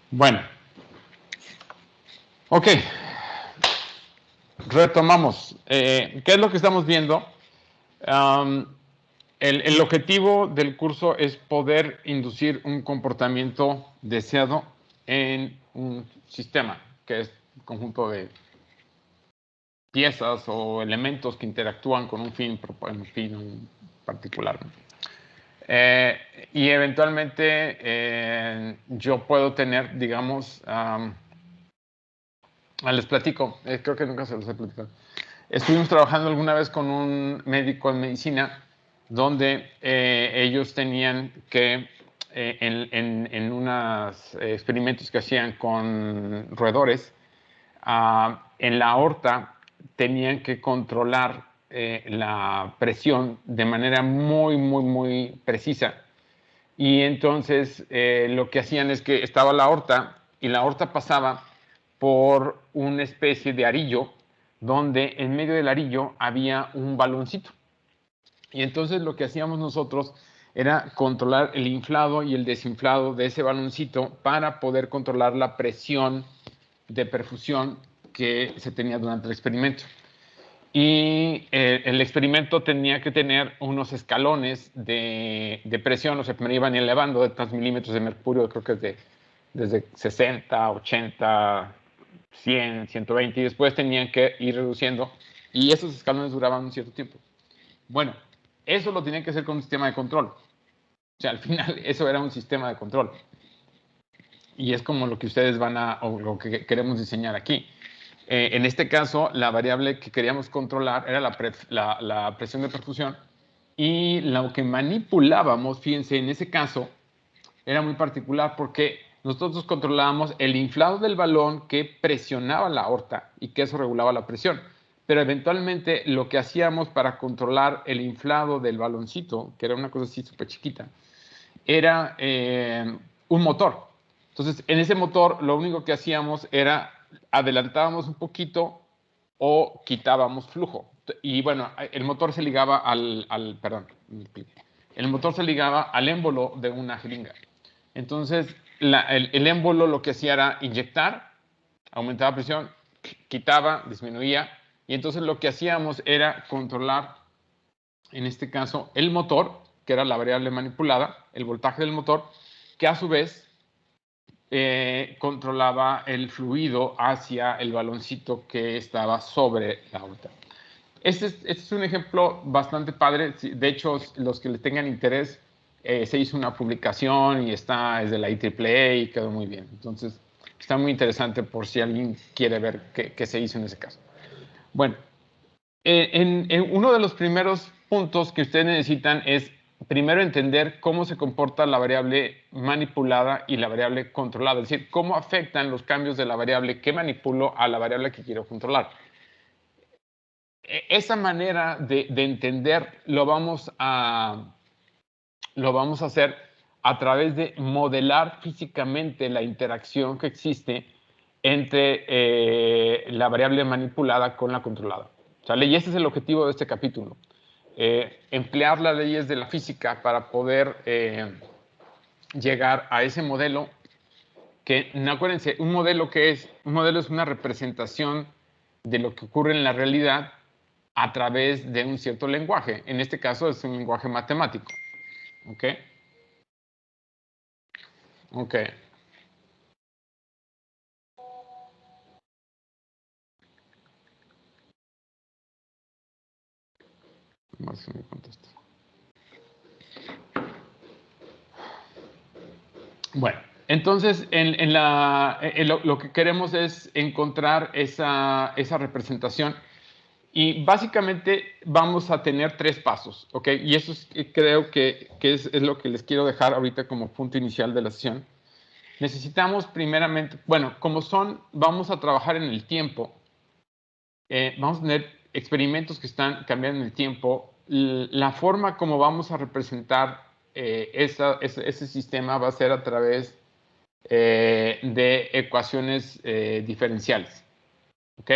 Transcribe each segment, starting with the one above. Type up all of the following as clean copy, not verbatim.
Bueno, ok, retomamos. ¿Qué es lo que estamos viendo? El objetivo del curso es poder inducir un comportamiento deseado en un sistema, que es un conjunto de piezas o elementos que interactúan con un fin particular. Y eventualmente yo puedo tener, digamos, les platico, creo que nunca se los he platicado. Estuvimos trabajando alguna vez con un médico en medicina donde ellos tenían que, en unos experimentos que hacían con roedores, en la aorta tenían que controlar la presión de manera muy precisa. Y entonces lo que hacían es que estaba la aorta y la aorta pasaba por una especie de arillo donde en medio del arillo había un baloncito. Y entonces lo que hacíamos nosotros era controlar el inflado y el desinflado de ese baloncito para poder controlar la presión de perfusión que se tenía durante el experimento. Y el experimento tenía que tener unos escalones de presión, o sea, que me iban elevando de tantos milímetros de mercurio, creo que es desde 60, 80, 100, 120, y después tenían que ir reduciendo, y esos escalones duraban un cierto tiempo. Bueno, eso lo tenían que hacer con un sistema de control. O sea, al final eso era un sistema de control. Y es como lo que ustedes o lo que queremos diseñar aquí. En este caso, la variable que queríamos controlar era la presión de perfusión, y lo que manipulábamos, fíjense, en ese caso, era muy particular porque nosotros controlábamos el inflado del balón que presionaba la aorta y que eso regulaba la presión. Pero eventualmente lo que hacíamos para controlar el inflado del baloncito, que era una cosa así súper chiquita, era un motor. Entonces, en ese motor lo único que hacíamos era adelantábamos un poquito o quitábamos flujo. Y bueno, el motor se ligaba el motor se ligaba al émbolo de una jeringa. Entonces, el émbolo lo que hacía era inyectar, aumentaba presión, quitaba, disminuía, y entonces lo que hacíamos era controlar, en este caso, el motor, que era la variable manipulada, el voltaje del motor, que a su vez controlaba el fluido hacia el baloncito que estaba sobre la aorta. Este es un ejemplo bastante padre. De hecho, los que le tengan interés, se hizo una publicación y es de la IEEE y quedó muy bien. Entonces, está muy interesante por si alguien quiere ver qué se hizo en ese caso. Bueno, en uno de los primeros puntos que ustedes necesitan es primero entender cómo se comporta la variable manipulada y la variable controlada, es decir, cómo afectan los cambios de la variable que manipulo a la variable que quiero controlar. Esa manera de entender lo vamos a hacer a través de modelar físicamente la interacción que existe entre la variable manipulada con la controlada. ¿Sale? Y ese es el objetivo de este capítulo. Emplear las leyes de la física para poder llegar a ese modelo que, no, acuérdense, un modelo es una representación de lo que ocurre en la realidad a través de un cierto lenguaje. En este caso es un lenguaje matemático. ¿Ok? Ok. Más que me contesta. Bueno, entonces lo que queremos es encontrar esa representación, y básicamente vamos a tener tres pasos, ¿ok? Y eso creo que es lo que les quiero dejar ahorita como punto inicial de la sesión. Necesitamos primeramente, bueno, vamos a trabajar en el tiempo, vamos a tener experimentos que están cambiando en el tiempo. La forma como vamos a representar ese sistema va a ser a través de ecuaciones diferenciales. ¿Ok?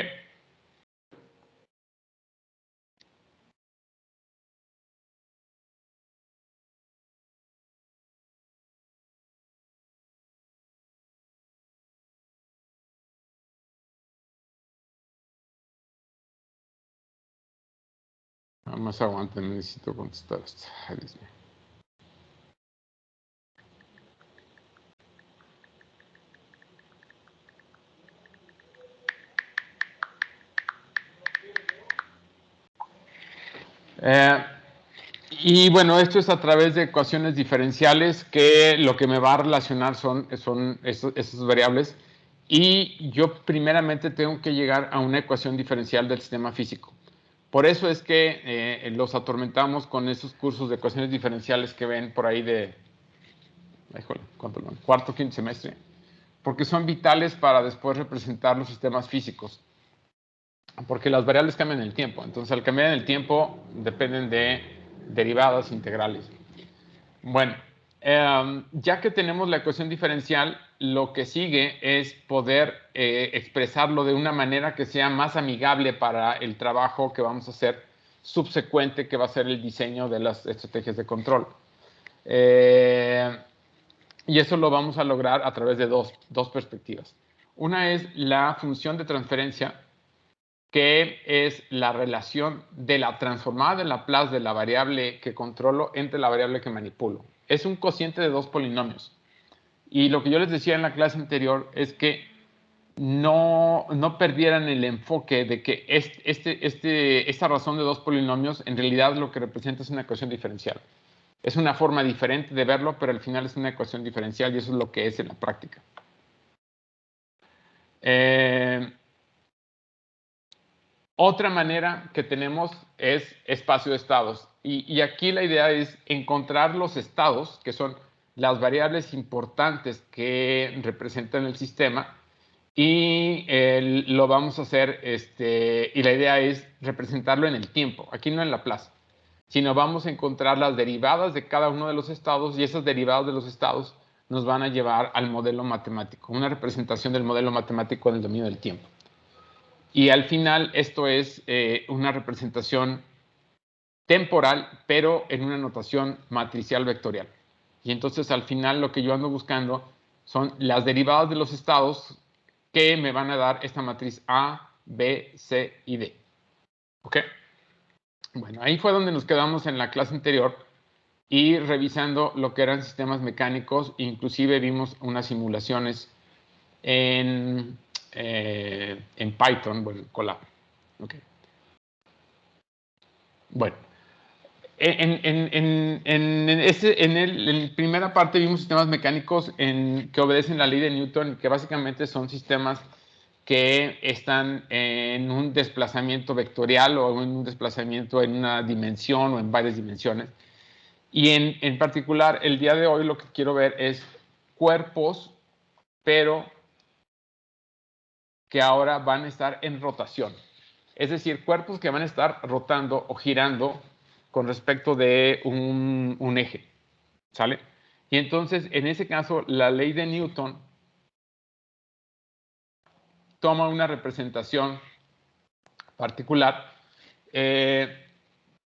Más aguanten, necesito contestar esto. Ay, Dios mío. Y bueno, esto es a través de ecuaciones diferenciales que lo que me va a relacionar son esas variables. Y yo primeramente tengo que llegar a una ecuación diferencial del sistema físico. Por eso es que los atormentamos con esos cursos de ecuaciones diferenciales que ven por ahí de, híjole, ¿cuánto? Cuarto, quinto semestre. Porque son vitales para después representar los sistemas físicos. Porque las variables cambian en el tiempo. Entonces, al cambiar en el tiempo, dependen de derivadas integrales. Bueno, ya que tenemos la ecuación diferencial, lo que sigue es poder expresarlo de una manera que sea más amigable para el trabajo que vamos a hacer subsecuente, que va a ser el diseño de las estrategias de control. Y eso lo vamos a lograr a través de dos perspectivas. Una es la función de transferencia, que es la relación de la transformada de Laplace de la variable que controlo entre la variable que manipulo. Es un cociente de dos polinomios. Y lo que yo les decía en la clase anterior es que no perdieran el enfoque de que esta razón de dos polinomios en realidad lo que representa es una ecuación diferencial. Es una forma diferente de verlo, pero al final es una ecuación diferencial y eso es lo que es en la práctica. Otra manera que tenemos es espacio de estados. Y aquí la idea es encontrar los estados, que son las variables importantes que representan el sistema, y lo vamos a hacer, y la idea es representarlo en el tiempo, aquí no en Laplace, sino vamos a encontrar las derivadas de cada uno de los estados, y esas derivadas de los estados nos van a llevar al modelo matemático, una representación del modelo matemático en el dominio del tiempo. Y al final esto es una representación temporal, pero en una notación matricial vectorial. Y entonces al final lo que yo ando buscando son las derivadas de los estados que me van a dar esta matriz A, B, C y D. ¿Ok? Bueno, ahí fue donde nos quedamos en la clase anterior y revisando lo que eran sistemas mecánicos, inclusive vimos unas simulaciones en Python, bueno, Colab. Okay. Bueno, en la primera parte vimos sistemas mecánicos que obedecen la ley de Newton, que básicamente son sistemas que están en un desplazamiento vectorial o en un desplazamiento en una dimensión o en varias dimensiones. Y en particular, el día de hoy lo que quiero ver es cuerpos, pero que ahora van a estar en rotación. Es decir, cuerpos que van a estar rotando o girando con respecto de un eje. ¿Sale? Y entonces, en ese caso, la ley de Newton toma una representación particular que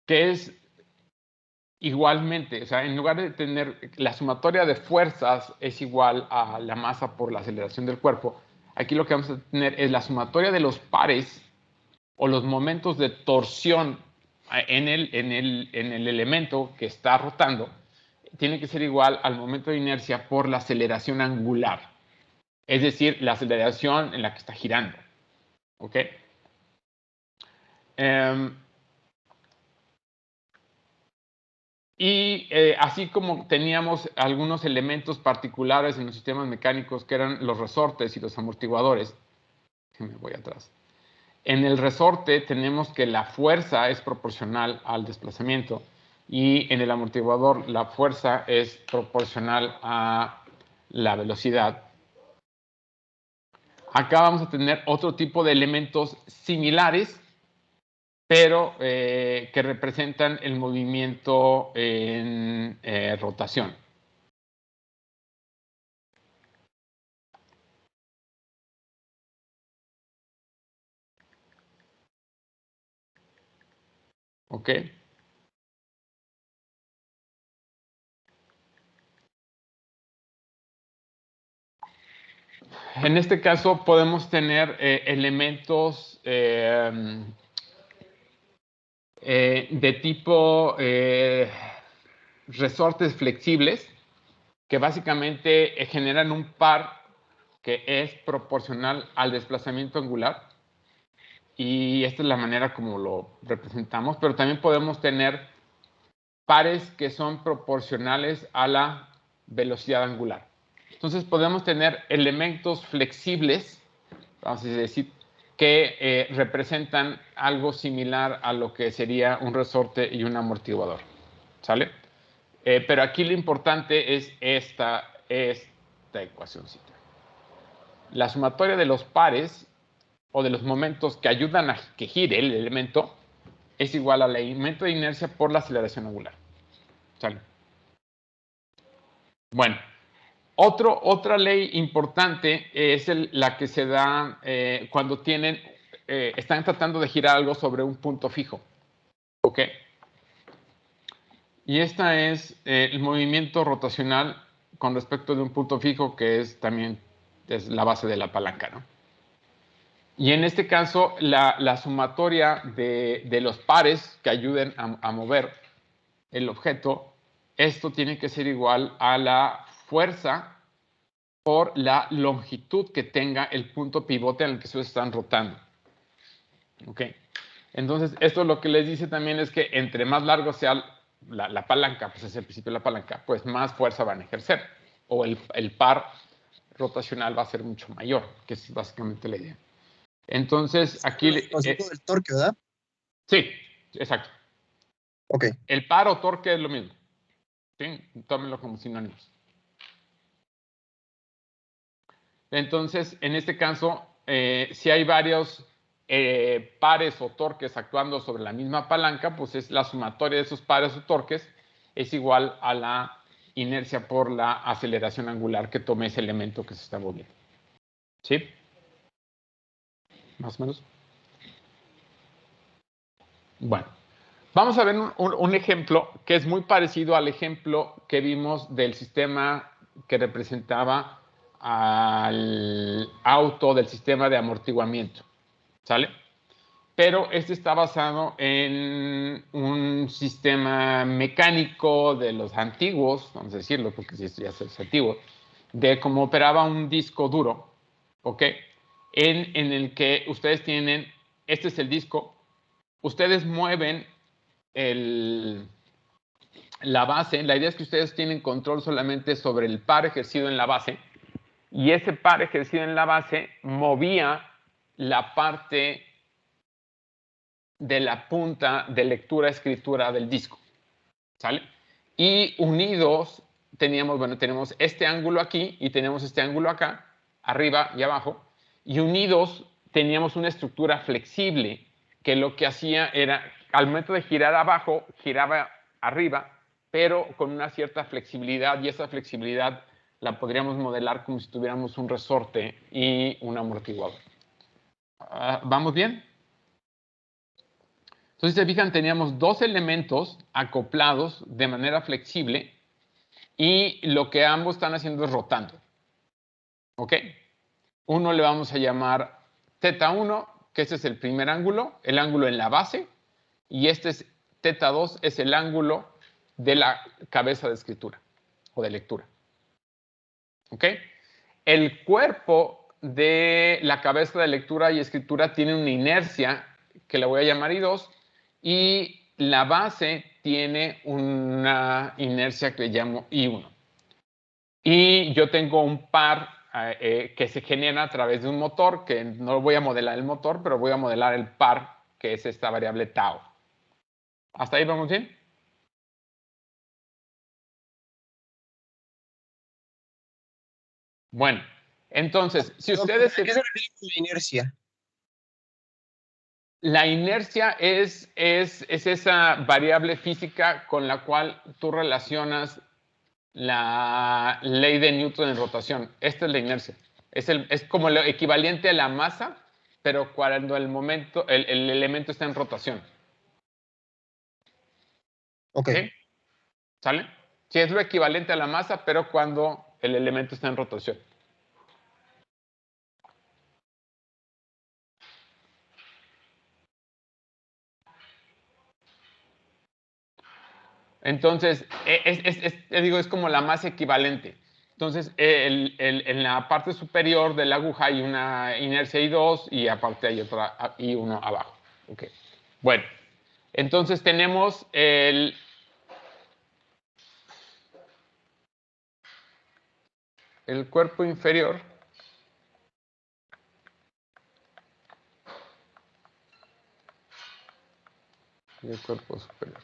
es igualmente, o sea, en lugar de tener la sumatoria de fuerzas es igual a la masa por la aceleración del cuerpo, aquí lo que vamos a tener es la sumatoria de los pares o los momentos de torsión en el elemento que está rotando, tiene que ser igual al momento de inercia por la aceleración angular. Es decir, la aceleración en la que está girando. ¿Ok? Y así como teníamos algunos elementos particulares en los sistemas mecánicos que eran los resortes y los amortiguadores, me voy atrás. En el resorte tenemos que la fuerza es proporcional al desplazamiento y en el amortiguador la fuerza es proporcional a la velocidad. Acá vamos a tener otro tipo de elementos similares, pero que representan el movimiento en rotación. ¿Ok? En este caso podemos tener elementos de tipo resortes flexibles que básicamente generan un par que es proporcional al desplazamiento angular. Y esta es la manera como lo representamos, pero también podemos tener pares que son proporcionales a la velocidad angular. Entonces podemos tener elementos flexibles, vamos a decir, que representan algo similar a lo que sería un resorte y un amortiguador. ¿Sale? Pero aquí lo importante es esta ecuacióncita. La sumatoria de los pares o de los momentos que ayudan a que gire el elemento es igual al elemento de inercia por la aceleración angular. ¿Sale? Bueno, otra ley importante es la que se da cuando están tratando de girar algo sobre un punto fijo. ¿Ok? Y esta es el movimiento rotacional con respecto de un punto fijo que es también la base de la palanca, ¿no? Y en este caso, la sumatoria de los pares que ayuden a mover el objeto, esto tiene que ser igual a la fuerza por la longitud que tenga el punto pivote en el que se están rotando. ¿Ok? Entonces, esto lo que les dice también es que entre más largo sea la palanca, pues es el principio de la palanca, pues más fuerza van a ejercer. O el par rotacional va a ser mucho mayor, que es básicamente la idea. Entonces, aquí... El concepto del torque, ¿verdad? Sí, exacto. Ok. El par o torque es lo mismo. ¿Sí? Tómenlo como sinónimos. Entonces, en este caso, si hay varios pares o torques actuando sobre la misma palanca, pues es la sumatoria de esos pares o torques es igual a la inercia por la aceleración angular que tome ese elemento que se está moviendo. ¿Sí? Más o menos. Bueno, vamos a ver un ejemplo que es muy parecido al ejemplo que vimos del sistema que representaba al auto del sistema de amortiguamiento. ¿Sale? Pero este está basado en un sistema mecánico de los antiguos, vamos a decirlo, porque si esto ya es antiguo, de cómo operaba un disco duro, ¿ok? En el que ustedes tienen, este es el disco, ustedes mueven la base, la idea es que ustedes tienen control solamente sobre el par ejercido en la base, y ese par ejercido en la base movía la parte de la punta de lectura-escritura del disco. ¿Sale? Y unidos tenemos este ángulo aquí y tenemos este ángulo acá, arriba y abajo, y unidos teníamos una estructura flexible que lo que hacía era, al momento de girar abajo, giraba arriba, pero con una cierta flexibilidad, y esa flexibilidad la podríamos modelar como si tuviéramos un resorte y un amortiguador. ¿Vamos bien? Entonces, si se fijan, teníamos dos elementos acoplados de manera flexible y lo que ambos están haciendo es rotando. ¿Ok? Uno le vamos a llamar θ1, que ese es el primer ángulo, el ángulo en la base, y este es θ2, es el ángulo de la cabeza de escritura o de lectura. ¿Ok? El cuerpo de la cabeza de lectura y escritura tiene una inercia que la voy a llamar I2 y la base tiene una inercia que le llamo I1. Y yo tengo un par que se genera a través de un motor, que no voy a modelar el motor, pero voy a modelar el par, que es esta variable tau. ¿Hasta ahí vamos bien? Bueno, entonces, si ustedes... ¿A qué se refiere con la inercia? La inercia es esa variable física con la cual tú relacionas la ley de Newton en rotación. Esta es la inercia. Es como lo equivalente a la masa, pero cuando el elemento está en rotación. Ok. ¿Sí? ¿Sale? Sí, es lo equivalente a la masa, pero cuando el elemento está en rotación. Entonces, digo, es como la más equivalente. Entonces, en la parte superior de la aguja hay una inercia I2 y aparte hay otra I1 abajo. Okay. Bueno, entonces tenemos el cuerpo inferior. Y el cuerpo superior.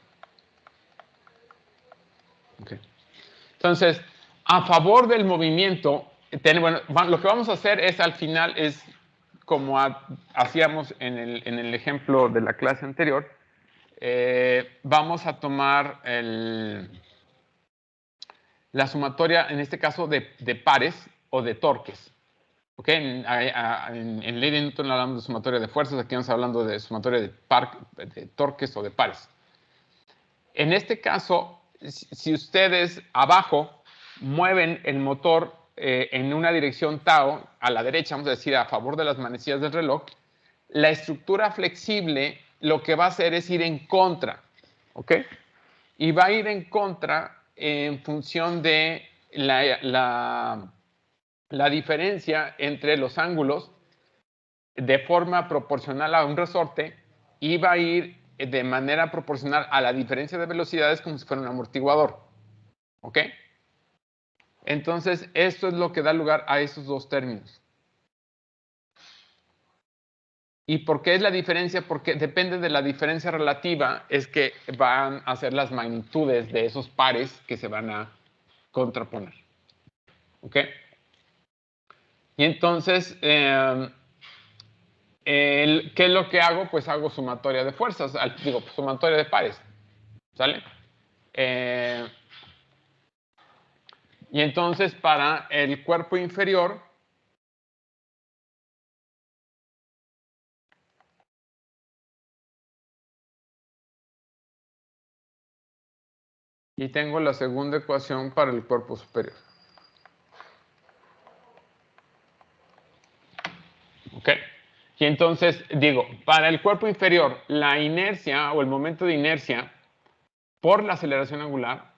Okay. Entonces, a favor del movimiento, bueno, lo que vamos a hacer es al final, es como hacíamos en el ejemplo de la clase anterior, vamos a tomar la sumatoria, en este caso, de pares o de torques. ¿Okay? En ley de Newton hablamos de sumatoria de fuerzas, aquí vamos hablando de sumatoria de torques o de pares. En este caso, si ustedes abajo mueven el motor en una dirección tau, a la derecha, vamos a decir, a favor de las manecillas del reloj, la estructura flexible lo que va a hacer es ir en contra, ¿ok? Y va a ir en contra en función de la diferencia entre los ángulos de forma proporcional a un resorte y va a ir de manera proporcional a la diferencia de velocidades como si fuera un amortiguador. ¿Ok? Entonces, esto es lo que da lugar a esos dos términos. ¿Y por qué es la diferencia? Porque depende de la diferencia relativa, es que van a ser las magnitudes de esos pares que se van a contraponer. ¿Ok? Y entonces, ¿qué es lo que hago? Pues hago sumatoria de fuerzas, digo, sumatoria de pares. ¿Sale? Y entonces para el cuerpo inferior, y tengo la segunda ecuación para el cuerpo superior. ¿Ok? Y entonces digo, para el cuerpo inferior, la inercia o el momento de inercia por la aceleración angular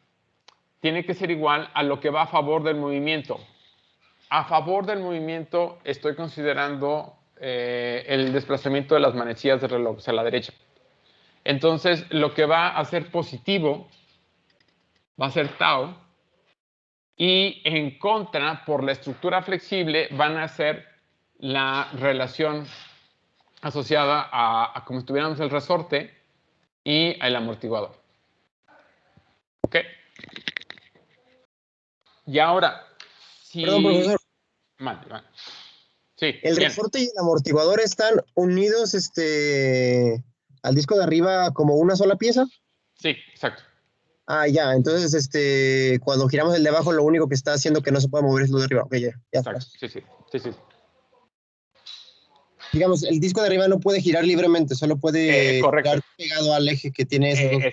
tiene que ser igual a lo que va a favor del movimiento. A favor del movimiento estoy considerando el desplazamiento de las manecillas del reloj, o sea, a la derecha. Entonces, lo que va a ser positivo va a ser tau, y en contra, por la estructura flexible, van a ser la relación asociada a como si tuviéramos el resorte y el amortiguador. ¿Ok? Y ahora, si... Perdón, profesor. Vale. Sí, El bien. resorte y el amortiguador están unidos al disco de arriba como una sola pieza. Sí, exacto. Ah, ya. Entonces, cuando giramos el de abajo, lo único que está haciendo que no se pueda mover es lo de arriba. Ok, ya. Exacto. Sí. Digamos, el disco de arriba no puede girar libremente, solo puede Correcto. girar pegado al eje que tiene esos dos.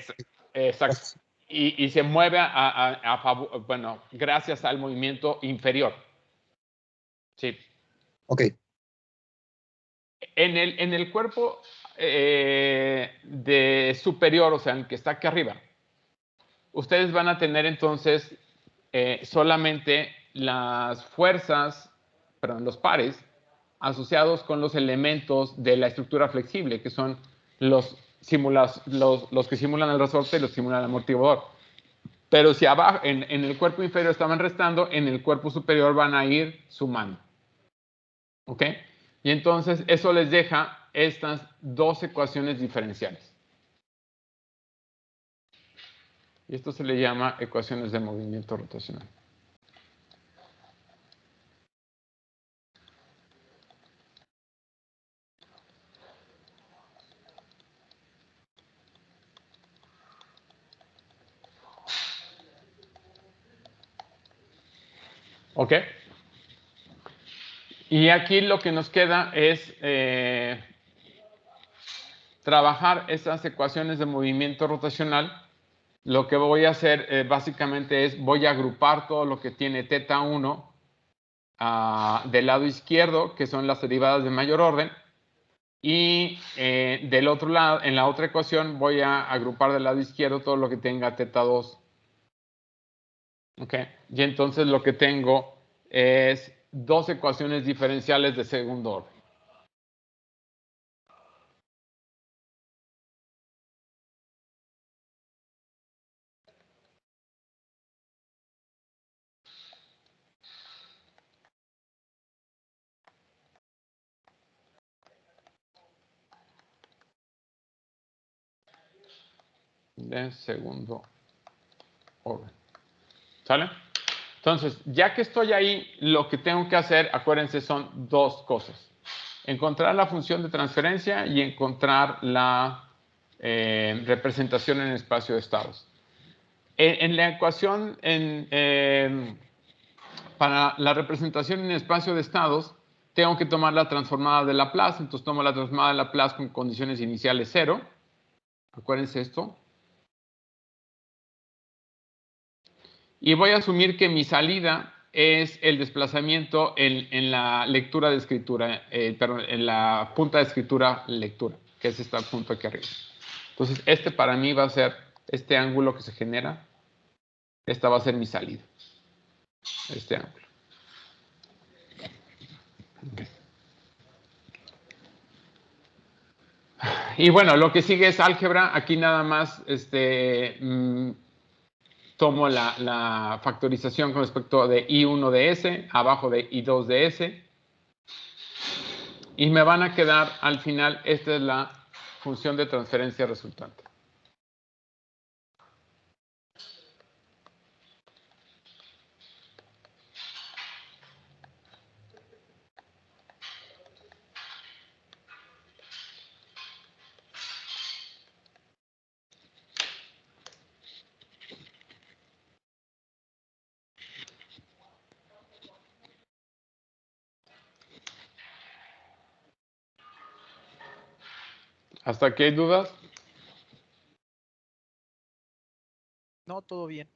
Exacto. Y se mueve a favor, bueno, gracias al movimiento inferior. Sí. Ok. En el cuerpo de superior, o sea, el que está aquí arriba, ustedes van a tener entonces solamente las fuerzas, perdón, los pares asociados con los elementos de la estructura flexible, que son los que simulan el resorte y los simulan el amortiguador. Pero si abajo, en el cuerpo inferior estaban restando, en el cuerpo superior van a ir sumando. ¿Ok? Y entonces eso les deja estas dos ecuaciones diferenciales. Y esto se le llama ecuaciones de movimiento rotacional. ¿Ok? Y aquí lo que nos queda es trabajar esas ecuaciones de movimiento rotacional. Lo que voy a hacer básicamente es, voy a agrupar todo lo que tiene teta 1 del lado izquierdo, que son las derivadas de mayor orden, Y del otro lado, en la otra ecuación, voy a agrupar del lado izquierdo todo lo que tenga teta 2. ¿Ok? Y entonces lo que tengo es dos ecuaciones diferenciales de segundo orden. De segundo orden. ¿Sale? Entonces, ya que estoy ahí, lo que tengo que hacer, acuérdense, son dos cosas. Encontrar la función de transferencia y encontrar la representación en el espacio de estados. En la ecuación, para la representación en el espacio de estados, tengo que tomar la transformada de Laplace. Entonces tomo la transformada de Laplace con condiciones iniciales 0. Acuérdense esto. Y voy a asumir que mi salida es el desplazamiento en la lectura de escritura, perdón, en la punta de escritura lectura, que es este punto aquí arriba. Entonces, este para mí va a ser este ángulo que se genera. Esta va a ser mi salida. Este ángulo. Okay. Y bueno, lo que sigue es álgebra. Aquí nada más tomo la factorización con respecto de I1 de S, abajo de I2 de S. Y me van a quedar al final, esta es la función de transferencia resultante. ¿Hasta aquí hay dudas? No, todo bien.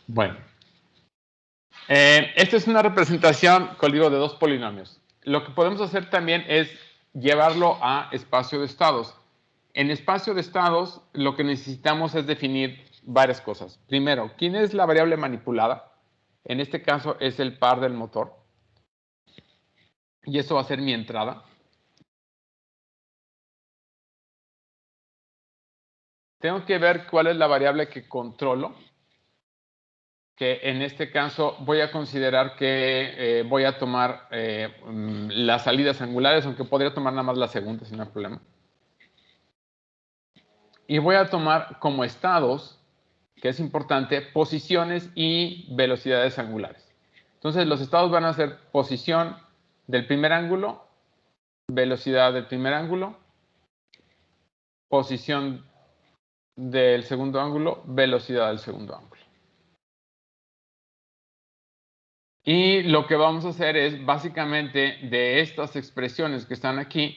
Bueno. Esta es una representación, como digo, de dos polinomios. Lo que podemos hacer también es llevarlo a espacio de estados. En espacio de estados, lo que necesitamos es definir varias cosas. Primero, ¿quién es la variable manipulada? En este caso es el par del motor. Y eso va a ser mi entrada. Tengo que ver cuál es la variable que controlo. Que en este caso voy a considerar que voy a tomar las salidas angulares, aunque podría tomar nada más la segunda sin problema. Y voy a tomar como estados, que es importante, posiciones y velocidades angulares. Entonces los estados van a ser posición del primer ángulo, velocidad del primer ángulo, posición del segundo ángulo, velocidad del segundo ángulo. Y lo que vamos a hacer es, básicamente, de estas expresiones que están aquí,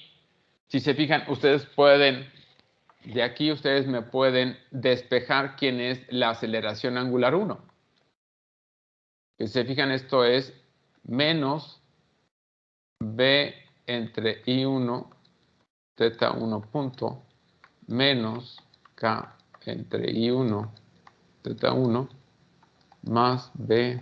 si se fijan, ustedes pueden, de aquí ustedes me pueden despejar quién es la aceleración angular 1. Si se fijan, esto es menos B entre I1 teta 1 punto menos K entre I1 teta 1 más B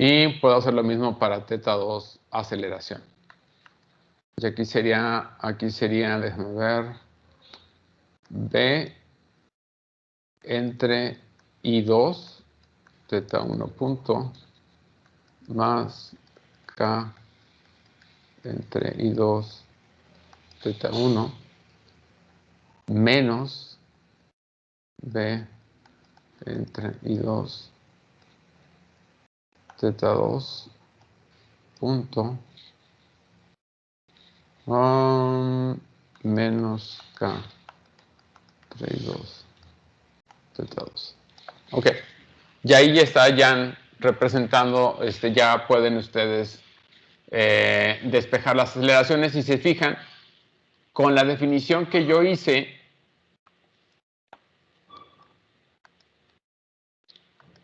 y puedo hacer lo mismo para teta 2 aceleración. Y aquí sería, déjame ver, B entre I2 teta 1 punto más K entre I2 teta 1 menos B entre I2 teta 2 punto menos K 32 teta 2. Ok. Y ahí ya está ya representando, ya pueden ustedes despejar las aceleraciones. Y se fijan, con la definición que yo hice,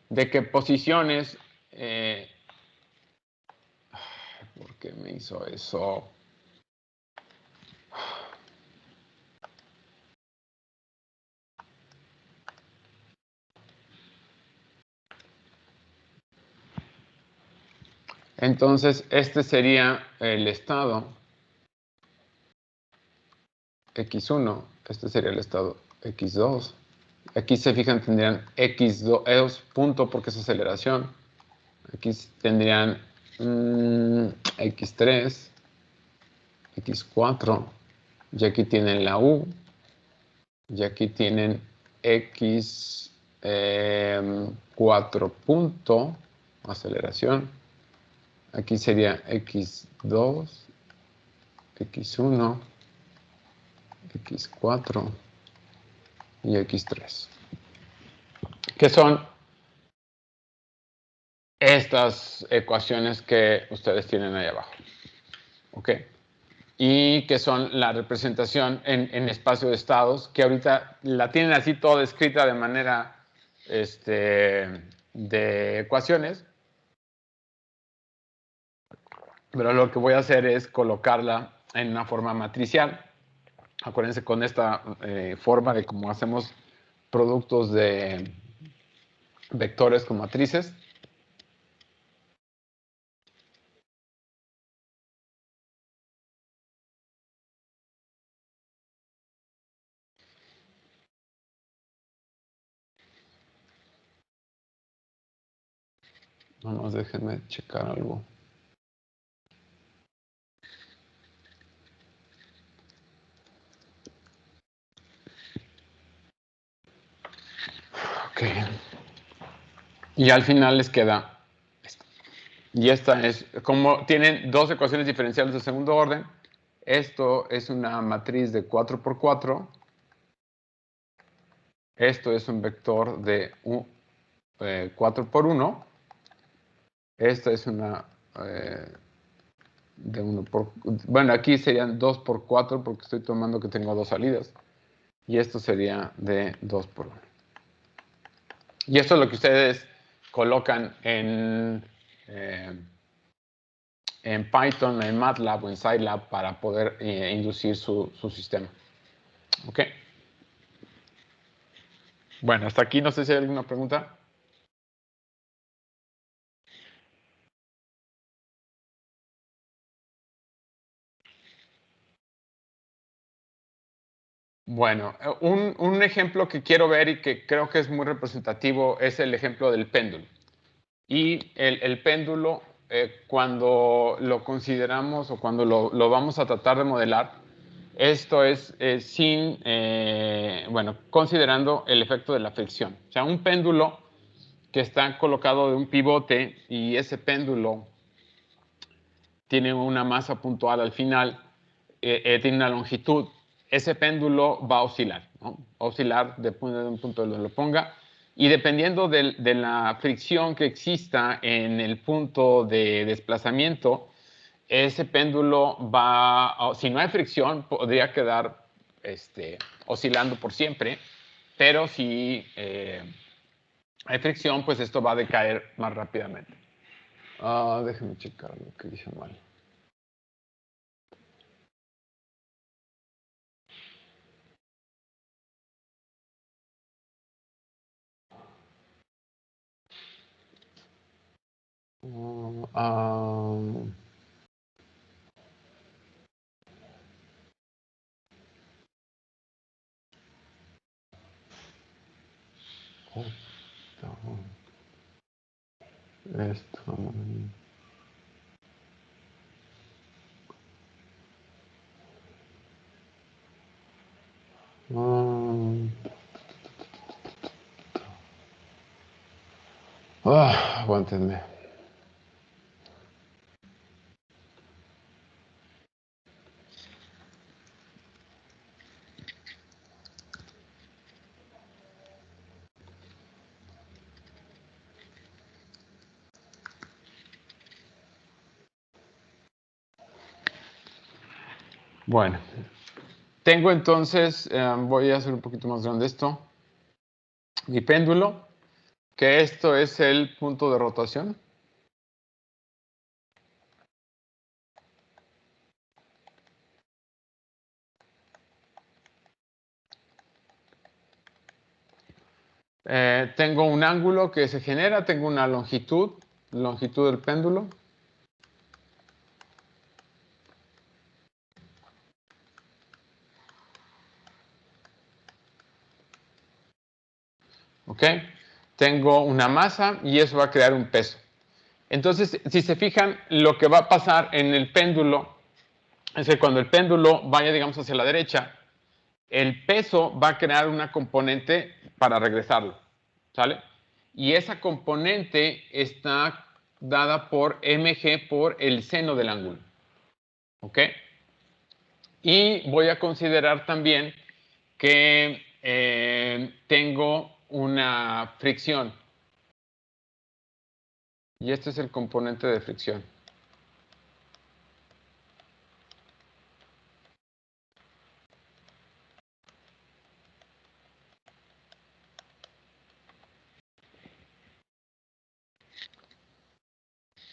de que posiciones, ¿por qué me hizo eso? Entonces, este sería el estado X1, este sería el estado X2. Aquí se fijan, tendrían X2 punto porque es aceleración. Aquí tendrían X3, X4, y aquí tienen la U, y aquí tienen X4 punto, aceleración. Aquí sería X2, X1, X4 y X3, que son estas ecuaciones que ustedes tienen ahí abajo. ¿Ok? Y que son la representación en espacio de estados, que ahorita la tienen así toda escrita de manera de ecuaciones. Pero lo que voy a hacer es colocarla en una forma matricial. Acuérdense con esta forma de cómo hacemos productos de vectores con matrices. Vamos, déjenme checar algo. Ok. Y al final les queda esto. Y esta es, como tienen dos ecuaciones diferenciales de segundo orden, esto es una matriz de 4×4. Esto es un vector de 4×1. Esta es una de 1 por... Bueno, aquí serían 2×4 porque estoy tomando que tengo dos salidas. Y esto sería de 2×1. Y esto es lo que ustedes colocan en Python, en MATLAB o en Scilab para poder inducir su sistema. ¿Ok? Bueno, hasta aquí no sé si hay alguna pregunta. Bueno, un ejemplo que quiero ver y que creo que es muy representativo es el ejemplo del péndulo. Y el péndulo, cuando lo consideramos o cuando lo vamos a tratar de modelar, esto es bueno, considerando el efecto de la fricción. O sea, un péndulo que está colocado de un pivote y ese péndulo tiene una masa puntual al final, tiene una longitud, ese péndulo va a oscilar, ¿no? Va a oscilar de un punto donde lo ponga, y dependiendo de la fricción que exista en el punto de desplazamiento, ese péndulo si no hay fricción, podría quedar oscilando por siempre, pero si hay fricción, pues esto va a decaer más rápidamente. Déjenme checar lo que hice mal. Esto. Aguántenme. Bueno, tengo entonces, voy a hacer un poquito más grande esto, mi péndulo, que esto es el punto de rotación. Tengo un ángulo que se genera, tengo una longitud del péndulo. ¿Ok? Tengo una masa y eso va a crear un peso. Entonces, si se fijan, lo que va a pasar en el péndulo es que cuando el péndulo vaya, digamos, hacia la derecha, el peso va a crear una componente para regresarlo, ¿sale? Y esa componente está dada por mg por el seno del ángulo, ¿ok? Y voy a considerar también que tengo una fricción. Y este es el componente de fricción.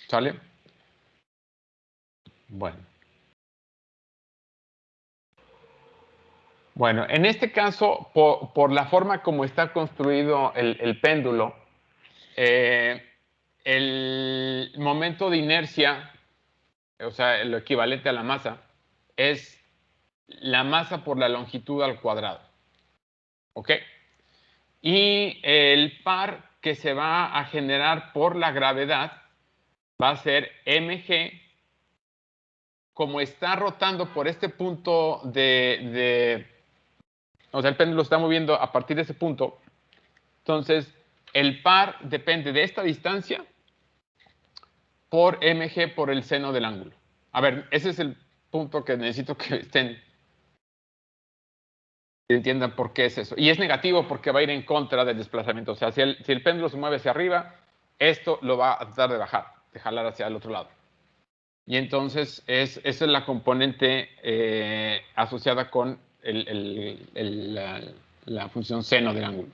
¿Sale? Bueno. Bueno, en este caso, por la forma como está construido el péndulo, el momento de inercia, o sea, lo equivalente a la masa, es la masa por la longitud al cuadrado. ¿Ok? Y el par que se va a generar por la gravedad va a ser mg. Como está rotando por este punto o sea, el péndulo está moviendo a partir de ese punto, entonces el par depende de esta distancia por mg por el seno del ángulo. A ver, ese es el punto que necesito que entiendan por qué es eso. Y es negativo porque va a ir en contra del desplazamiento. O sea, si el péndulo se mueve hacia arriba, esto lo va a tratar de bajar, de jalar hacia el otro lado. Y entonces esa es la componente asociada con la función seno del ángulo.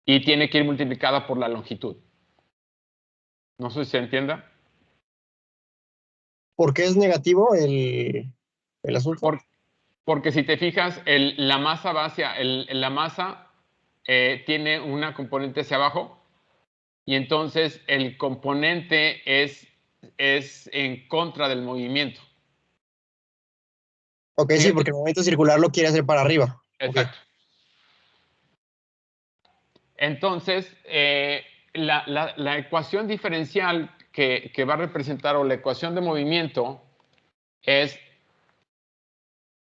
Y tiene que ir multiplicada por la longitud. No sé si se entienda. ¿Por qué es negativo el asunto? Porque si te fijas, la masa va la masa tiene una componente hacia abajo y entonces el componente es en contra del movimiento. Ok, sí, porque el movimiento circular lo quiere hacer para arriba. Exacto. Okay. Entonces, la ecuación diferencial que va a representar, o la ecuación de movimiento, es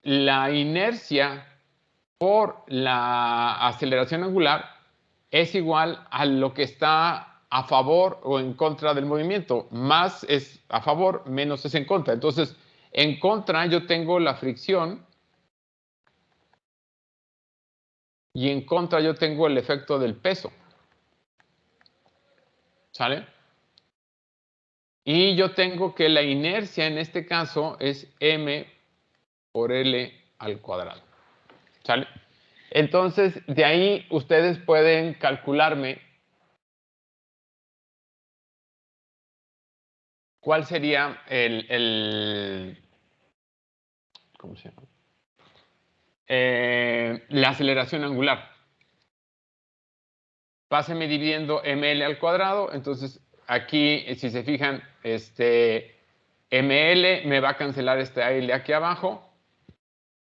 la inercia por la aceleración angular es igual a lo que está a favor o en contra del movimiento. Más es a favor, menos es en contra. Entonces, en contra yo tengo la fricción y en contra yo tengo el efecto del peso. ¿Sale? Y yo tengo que la inercia en este caso es m por L al cuadrado. ¿Sale? Entonces, de ahí ustedes pueden calcularme cuál sería ¿cómo se llama? La aceleración angular. Páseme dividiendo ml al cuadrado, entonces aquí, si se fijan, ml me va a cancelar este L aquí abajo,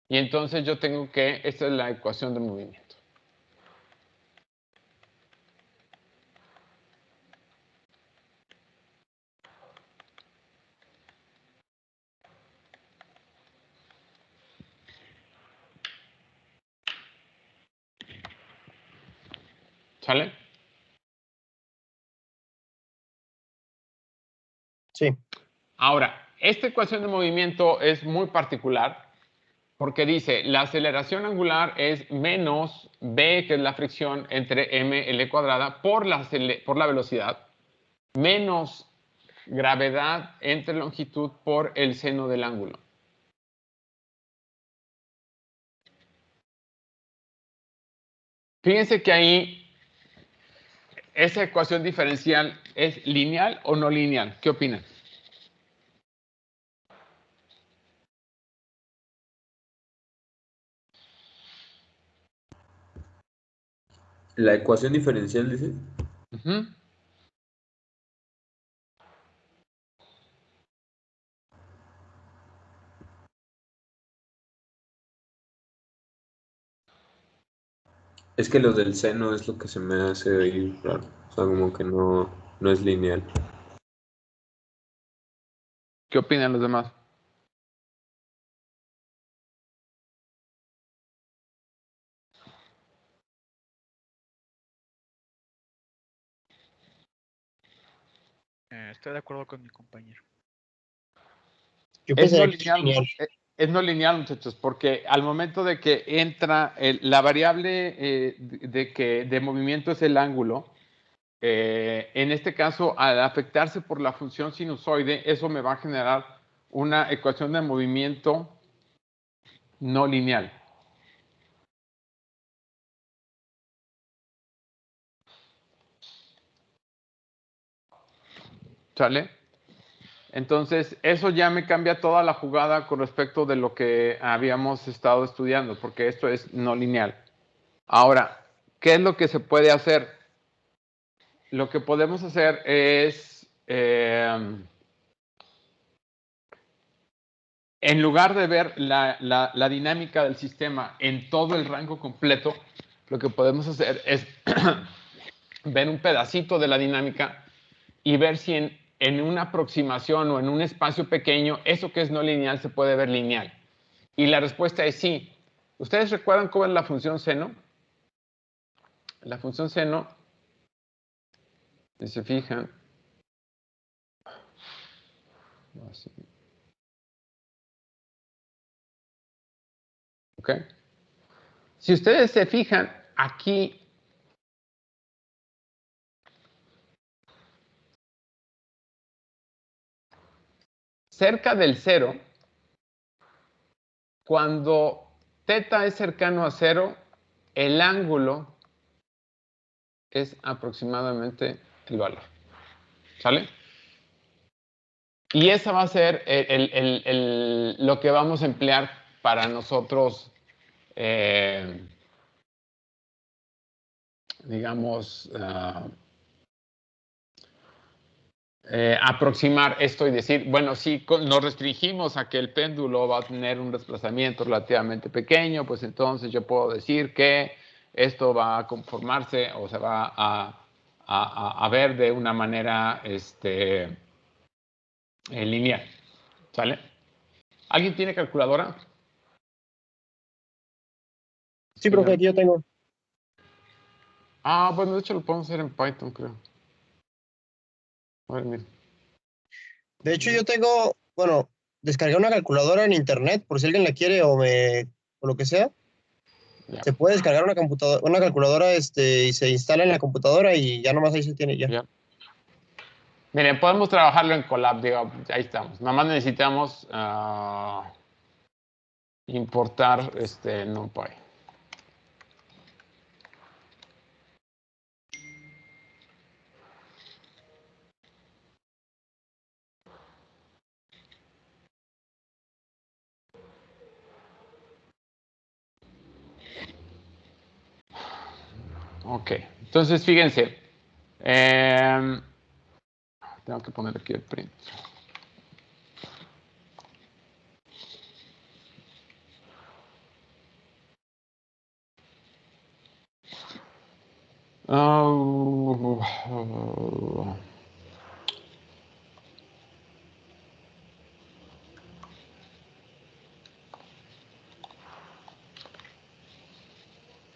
y entonces yo tengo que, esta es la ecuación de movimiento. ¿Sale? Sí. Ahora, esta ecuación de movimiento es muy particular porque dice la aceleración angular es menos b, que es la fricción, entre ml cuadrada por la velocidad, menos gravedad entre longitud por el seno del ángulo. Fíjense que ahí esa ecuación diferencial es lineal o no lineal. ¿Qué opinan? La ecuación diferencial, dice. Ujú. Es que lo del seno es lo que se me hace ahí raro. O sea, como que no es lineal. ¿Qué opinan los demás? Estoy de acuerdo con mi compañero. Yo Es no pensaría que es lineal, lineal. es no lineal, muchachos, porque al momento de que entra la variable de movimiento es el ángulo, en este caso, al afectarse por la función sinusoide, eso me va a generar una ecuación de movimiento no lineal. ¿Sale? Entonces, eso ya me cambia toda la jugada con respecto de lo que habíamos estado estudiando, porque esto es no lineal. Ahora, ¿qué es lo que se puede hacer? Lo que podemos hacer es, en lugar de ver la dinámica del sistema en todo el rango completo, lo que podemos hacer es ver un pedacito de la dinámica y ver si en una aproximación o en un espacio pequeño, eso que es no lineal se puede ver lineal. Y la respuesta es sí. ¿Ustedes recuerdan cómo es la función seno? La función seno, si se fijan, así. ¿Ok? Si ustedes se fijan, aquí cerca del cero, cuando θ es cercano a cero, el ángulo es aproximadamente el valor. ¿Sale? Y esa va a ser lo que vamos a emplear para nosotros, digamos, aproximar esto y decir, bueno, si nos restringimos a que el péndulo va a tener un desplazamiento relativamente pequeño, pues entonces yo puedo decir que esto va a conformarse o se va a ver de una manera lineal. ¿Sale? ¿Alguien tiene calculadora? Sí, profe, aquí yo tengo. Ah, bueno, de hecho lo podemos hacer en Python, creo. A ver, mira. De hecho, yo tengo, bueno, descargué una calculadora en internet por si alguien la quiere o lo que sea. Ya, Se puede descargar una calculadora y se instala en la computadora y ya nomás ahí se tiene ya. ya. Miren, podemos trabajarlo en Colab, digo, ahí estamos. Nada más necesitamos importar NumPy. Ok, entonces fíjense. Tengo que poner aquí el print.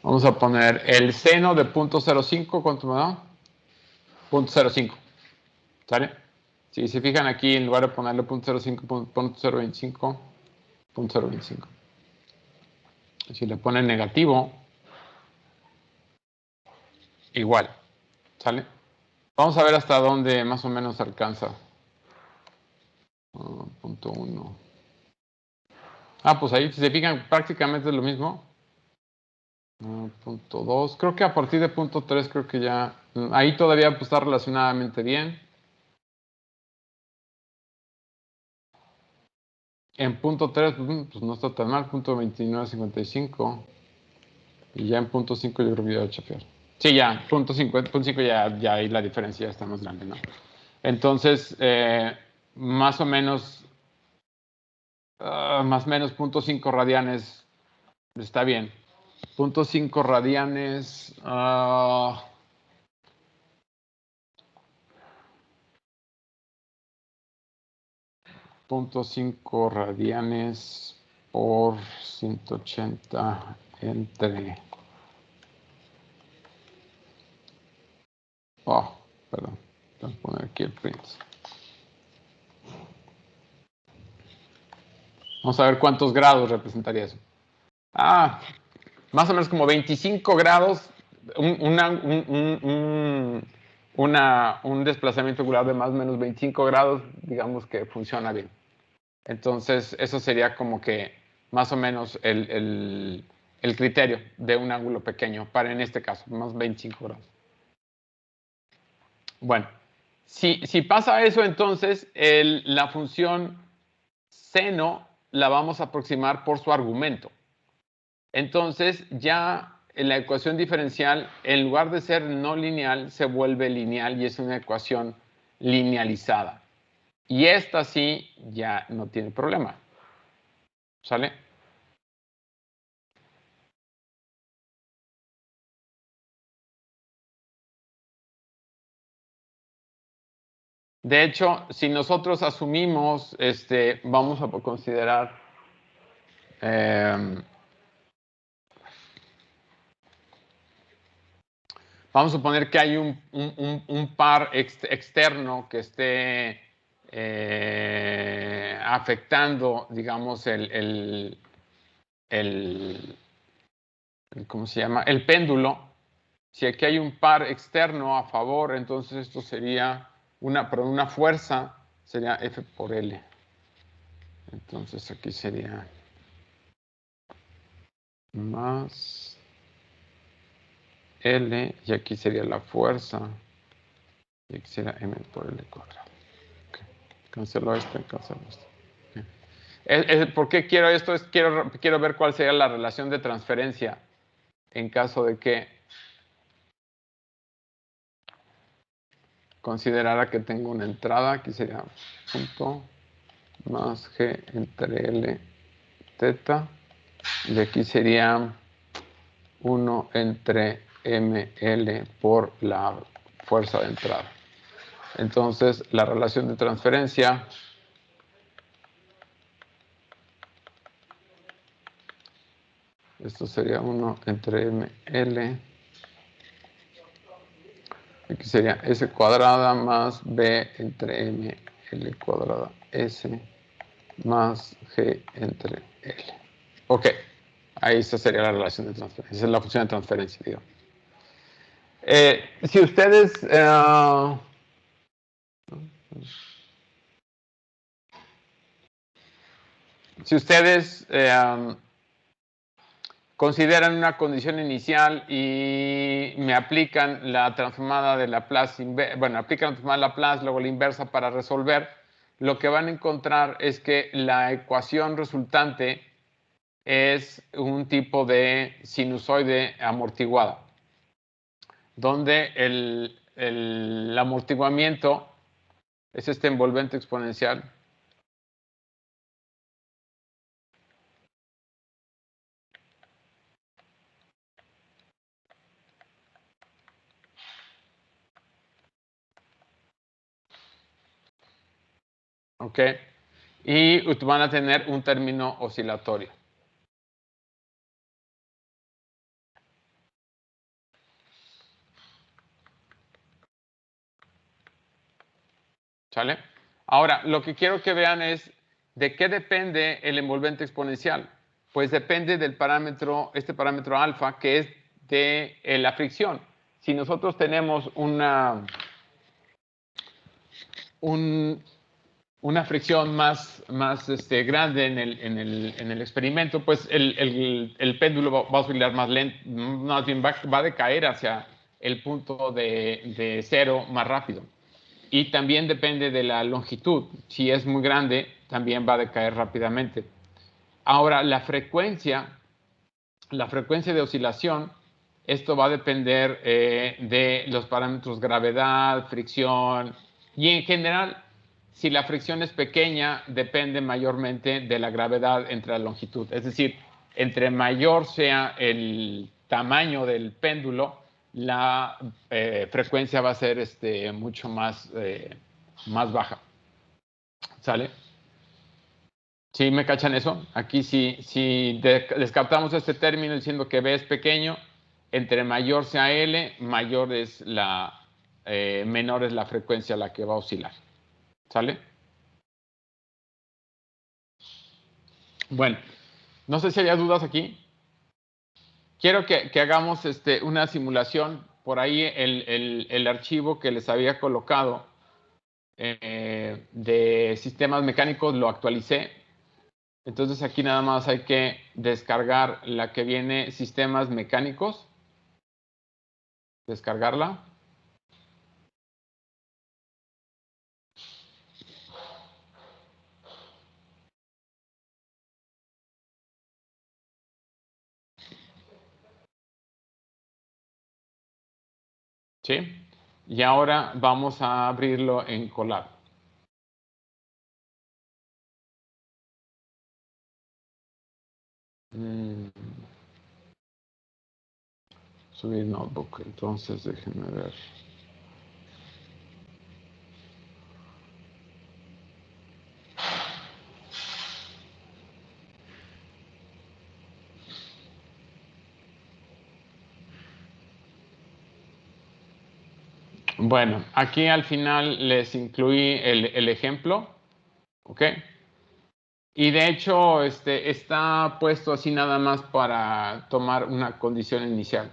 Vamos a poner el seno de 0.05, ¿cuánto me da? 0.05, ¿sale? Si se fijan aquí, en lugar de ponerle 0.05, 0.025, 0.025. Si le ponen negativo, igual, ¿sale? Vamos a ver hasta dónde más o menos alcanza. 0.1. Ah, pues ahí, si se fijan, prácticamente es lo mismo. Punto 2. Creo que a partir de punto 3 creo que ya... Ahí todavía pues, está relacionadamente bien. En punto 3 pues no está tan mal. Punto 29.55. Y ya en punto 5 yo creo que ya voy a chapear. Sí, ya. Punto 5 ya ahí la diferencia ya está más grande, ¿no? Entonces, más o menos... más o menos punto 5 radianes está bien. Punto 5 radianes... 0.5 radianes por 180 entre... Oh, perdón. Voy a poner aquí el print. Vamos a ver cuántos grados representaría eso. Más o menos como 25 grados. Un desplazamiento angular de más o menos 25 grados, digamos que funciona bien. Entonces, eso sería como que más o menos el criterio de un ángulo pequeño, para en este caso, más 25 grados. Bueno, si pasa eso, entonces la función seno la vamos a aproximar por su argumento. Entonces, ya en la ecuación diferencial, en lugar de ser no lineal, se vuelve lineal y es una ecuación linealizada. Y esta sí ya no tiene problema. ¿Sale? De hecho, si nosotros asumimos, vamos a considerar vamos a suponer que hay un par externo que esté afectando, digamos, ¿cómo se llama? El péndulo. Si aquí hay un par externo a favor, entonces esto sería una fuerza, sería F por L. Entonces aquí sería más L, y aquí sería la fuerza, y aquí sería M por L cuadrado. Okay. Cancelo cancelo esto. Okay. ¿Por qué quiero esto? Quiero ver cuál sería la relación de transferencia en caso de que considerara que tengo una entrada, aquí sería punto más G entre L teta, y aquí sería 1 entre ML por la fuerza de entrada. Entonces, la relación de transferencia esto sería 1 entre ML, aquí sería S cuadrada más B entre ML cuadrada S más G entre L. Ok, ahí esa sería la relación de transferencia, esa es la función de transferencia, digamos. Si ustedes... si ustedes consideran una condición inicial y me aplican la transformada de Laplace, bueno, aplican la transformada de Laplace, luego la inversa para resolver, lo que van a encontrar es que la ecuación resultante es un tipo de sinusoide amortiguada, donde el amortiguamiento es este envolvente exponencial. ¿Ok? Y van a tener un término oscilatorio. ¿Sale? Ahora, lo que quiero que vean es de qué depende el envolvente exponencial. Pues depende del parámetro, este parámetro alfa, que es de la fricción. Si nosotros tenemos un una fricción más grande en el experimento, pues el péndulo va a oscilar más lento, más bien va a decaer hacia el punto de cero más rápido. Y también depende de la longitud. Si es muy grande, también va a decaer rápidamente. Ahora, la frecuencia de oscilación, esto va a depender de los parámetros gravedad, fricción, y en general, si la fricción es pequeña, depende mayormente de la gravedad entre la longitud. Es decir, entre mayor sea el tamaño del péndulo, la frecuencia va a ser mucho más baja. ¿Sale? ¿Sí me cachan eso? Aquí si descartamos este término diciendo que B es pequeño, entre mayor sea L, menor es la frecuencia a la que va a oscilar. ¿Sale? Bueno, no sé si hay dudas aquí. Quiero que hagamos una simulación. Por ahí el archivo que les había colocado de sistemas mecánicos lo actualicé. Entonces aquí nada más hay que descargar la que viene sistemas mecánicos. Descargarla. ¿Sí? Y ahora vamos a abrirlo en Colab. Subir notebook, entonces déjenme ver. Bueno, aquí al final les incluí el ejemplo, ¿ok? Y de hecho está puesto así nada más para tomar una condición inicial.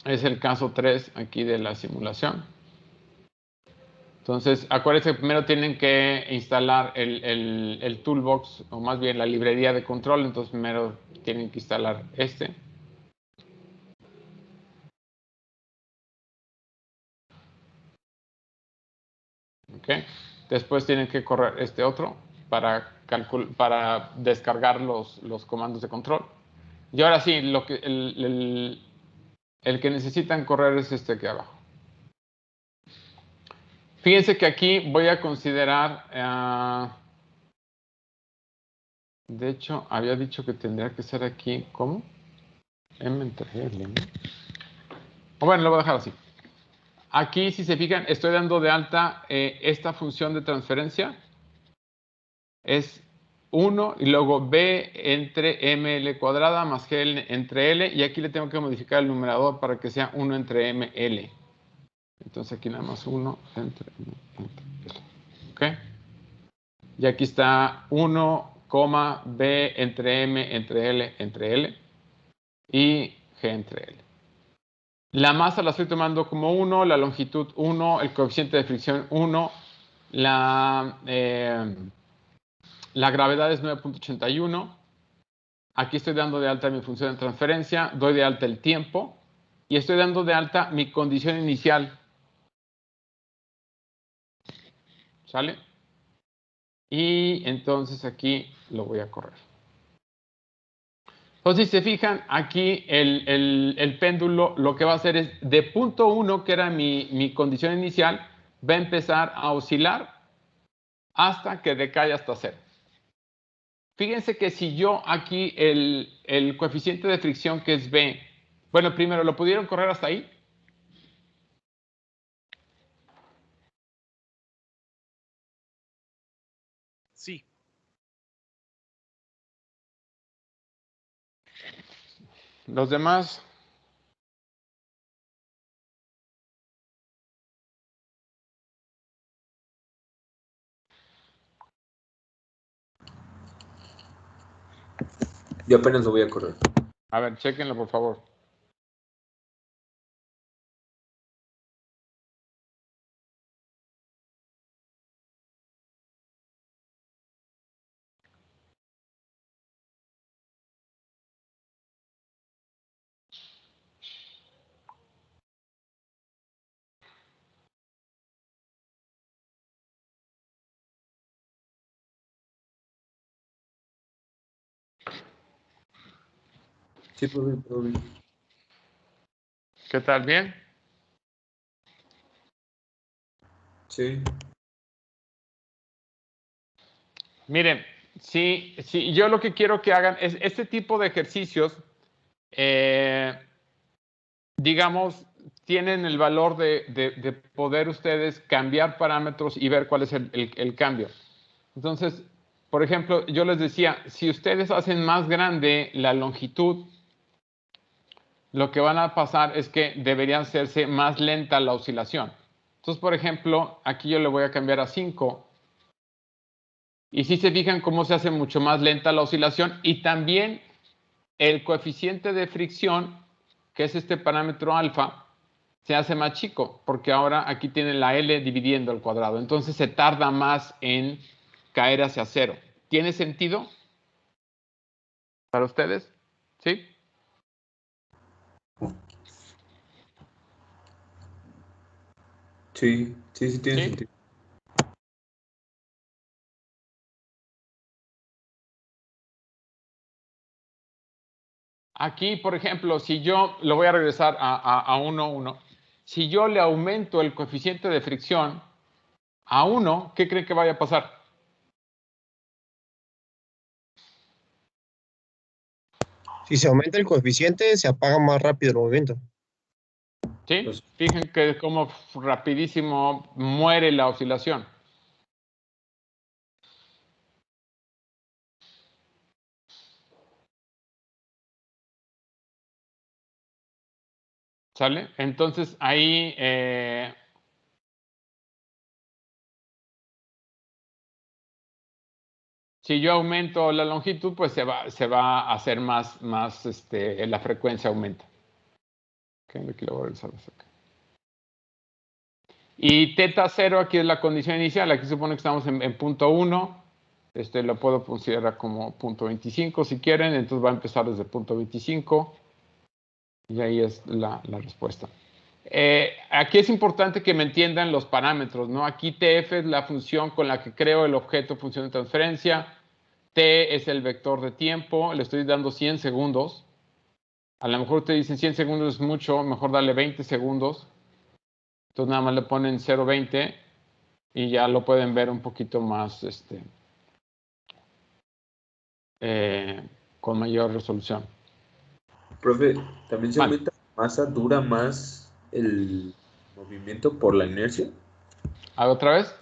Es el caso 3 aquí de la simulación. Entonces, acuérdense, primero tienen que instalar el toolbox, o más bien la librería de control. Entonces, primero tienen que instalar este. ¿Ok? Después tienen que correr este otro para descargar los comandos de control. Y ahora sí, el que necesitan correr es este aquí abajo. Fíjense que aquí voy a considerar... de hecho, había dicho que tendría que ser aquí, ¿cómo? M entre L, ¿no? O bueno, lo voy a dejar así. Aquí, si se fijan, estoy dando de alta esta función de transferencia. Es 1 y luego B entre ML cuadrada más GL entre L. Y aquí le tengo que modificar el numerador para que sea 1 entre ML. Entonces aquí nada más 1 entre M entre L. ¿Ok? Y aquí está 1, B entre M entre L y G entre L. La masa la estoy tomando como 1, la longitud 1, el coeficiente de fricción 1, la gravedad es 9.81. Aquí estoy dando de alta mi función de transferencia, doy de alta el tiempo y estoy dando de alta mi condición inicial. ¿Sale? Y entonces aquí lo voy a correr. Entonces, si se fijan, aquí el péndulo lo que va a hacer es de punto 1, que era mi condición inicial, va a empezar a oscilar hasta que decae hasta 0. Fíjense que si yo aquí el coeficiente de fricción que es B, bueno, primero, ¿lo pudieron correr hasta ahí? Sí. Los demás... Yo apenas lo voy a correr. A ver, chéquenlo, por favor. Sí, todo bien. ¿Qué tal? ¿Bien? Sí. Miren, sí, yo lo que quiero que hagan es este tipo de ejercicios, digamos, tienen el valor de poder ustedes cambiar parámetros y ver cuál es el cambio. Entonces, por ejemplo, yo les decía, si ustedes hacen más grande la longitud, lo que van a pasar es que deberían hacerse más lenta la oscilación. Entonces, por ejemplo, aquí yo le voy a cambiar a 5. Y si se fijan cómo se hace mucho más lenta la oscilación y también el coeficiente de fricción, que es este parámetro alfa, se hace más chico, porque ahora aquí tiene la L dividiendo el cuadrado. Entonces se tarda más en caer hacia cero. ¿Tiene sentido para ustedes? ¿Sí? Sí tiene ¿Sí? sentido. Aquí, por ejemplo, si yo lo voy a regresar a 1, 1, si yo le aumento el coeficiente de fricción a 1, ¿qué creen que vaya a pasar? Si se aumenta el coeficiente, se apaga más rápido el movimiento. ¿Sí? Pues, Fíjense que como rapidísimo muere la oscilación. ¿Sale? Entonces ahí si yo aumento la longitud, pues se va a hacer más la frecuencia aumenta. Okay, aquí lo voy a regresar acá. Y teta 0 aquí es la condición inicial. Aquí se supone que estamos en punto 1. Lo puedo considerar como punto 25 si quieren. Entonces va a empezar desde punto 25. Y ahí es la respuesta. Aquí es importante que me entiendan los parámetros, ¿no? Aquí TF es la función con la que creo el objeto función de transferencia. T es el vector de tiempo. Le estoy dando 100 segundos. A lo mejor te dicen 100 segundos es mucho. Mejor darle 20 segundos. Entonces nada más le ponen 0.20 y ya lo pueden ver un poquito más, con mayor resolución. profe, también se Vale. aumenta la masa, dura más el movimiento por la inercia. ¿Hago otra vez?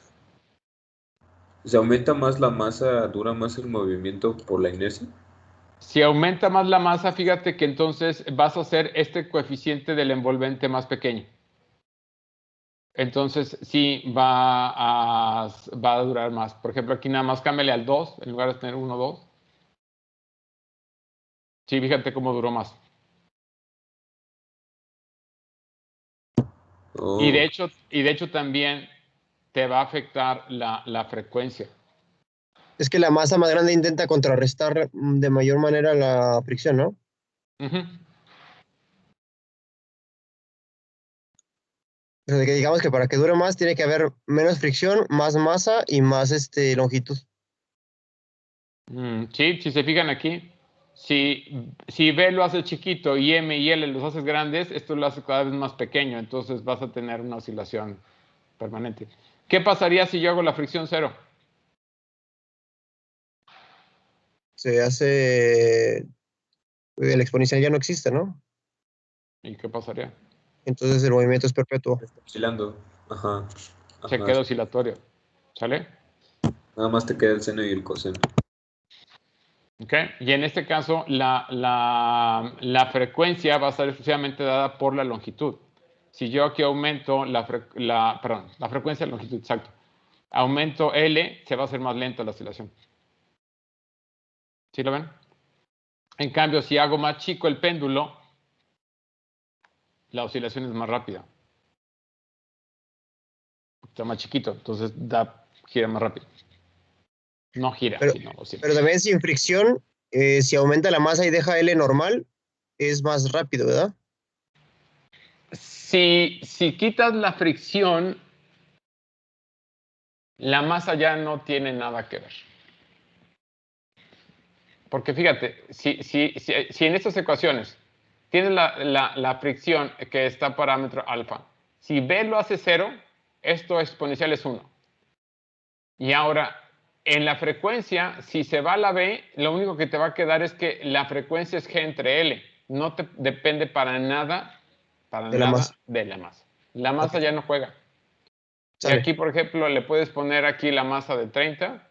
¿Se aumenta más la masa, dura más el movimiento por la inercia? Si aumenta más la masa, fíjate que entonces vas a hacer este coeficiente del envolvente más pequeño. Entonces sí va a durar más. Por ejemplo, aquí nada más cámbiale al 2 en lugar de tener 1, 2. Sí, fíjate cómo duró más. Y de Oh, hecho también te va a afectar la frecuencia. Es que la masa más grande intenta contrarrestar de mayor manera la fricción, ¿no? Ujú. O sea, que digamos que para que dure más tiene que haber menos fricción, más masa y más longitud. Sí, si se fijan aquí, si B lo hace chiquito y M y L los haces grandes, esto lo hace cada vez más pequeño, entonces vas a tener una oscilación permanente. ¿Qué pasaría si yo hago la fricción cero? Se hace. El exponencial ya no existe, ¿no? ¿Y qué pasaría? Entonces el movimiento es perpetuo. está oscilando. Ajá. Se Ajá. queda oscilatorio. ¿Sale? Nada más te queda el seno y el coseno. ¿Ok? Y en este caso, la frecuencia va a estar exclusivamente dada por la longitud. Si yo aquí aumento la frecuencia de longitud, exacto. Aumento L, se va a hacer más lenta la oscilación. ¿Sí lo ven? En cambio, si hago más chico el péndulo, la oscilación es más rápida. Está más chiquito, entonces gira más rápido. No gira, Pero, sino oscila. pero también sin fricción, si aumenta la masa y deja L normal, es más rápido, ¿verdad? Si quitas la fricción, la masa ya no tiene nada que ver. Porque fíjate, si en estas ecuaciones tienes la fricción que está parámetro alfa, si B lo hace 0, esto exponencial es 1. Y ahora, en la frecuencia, si se va a la B, lo único que te va a quedar es que la frecuencia es G entre L. No te depende para nada De la masa. de la masa. La masa ya no juega. Y Sale. aquí, por ejemplo, le puedes poner aquí la masa de 30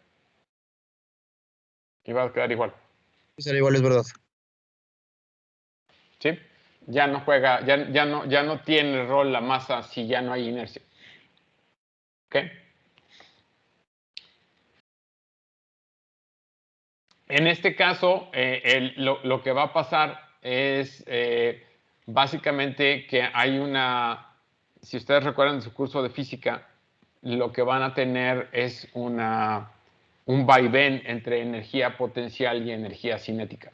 y va a quedar igual. Sale igual, es verdad. ¿Sí? Ya no juega, ya no tiene rol la masa si ya no hay inercia. ¿Ok? En este caso, lo que va a pasar es básicamente que hay si ustedes recuerdan de su curso de física, lo que van a tener es un vaivén entre energía potencial y energía cinética.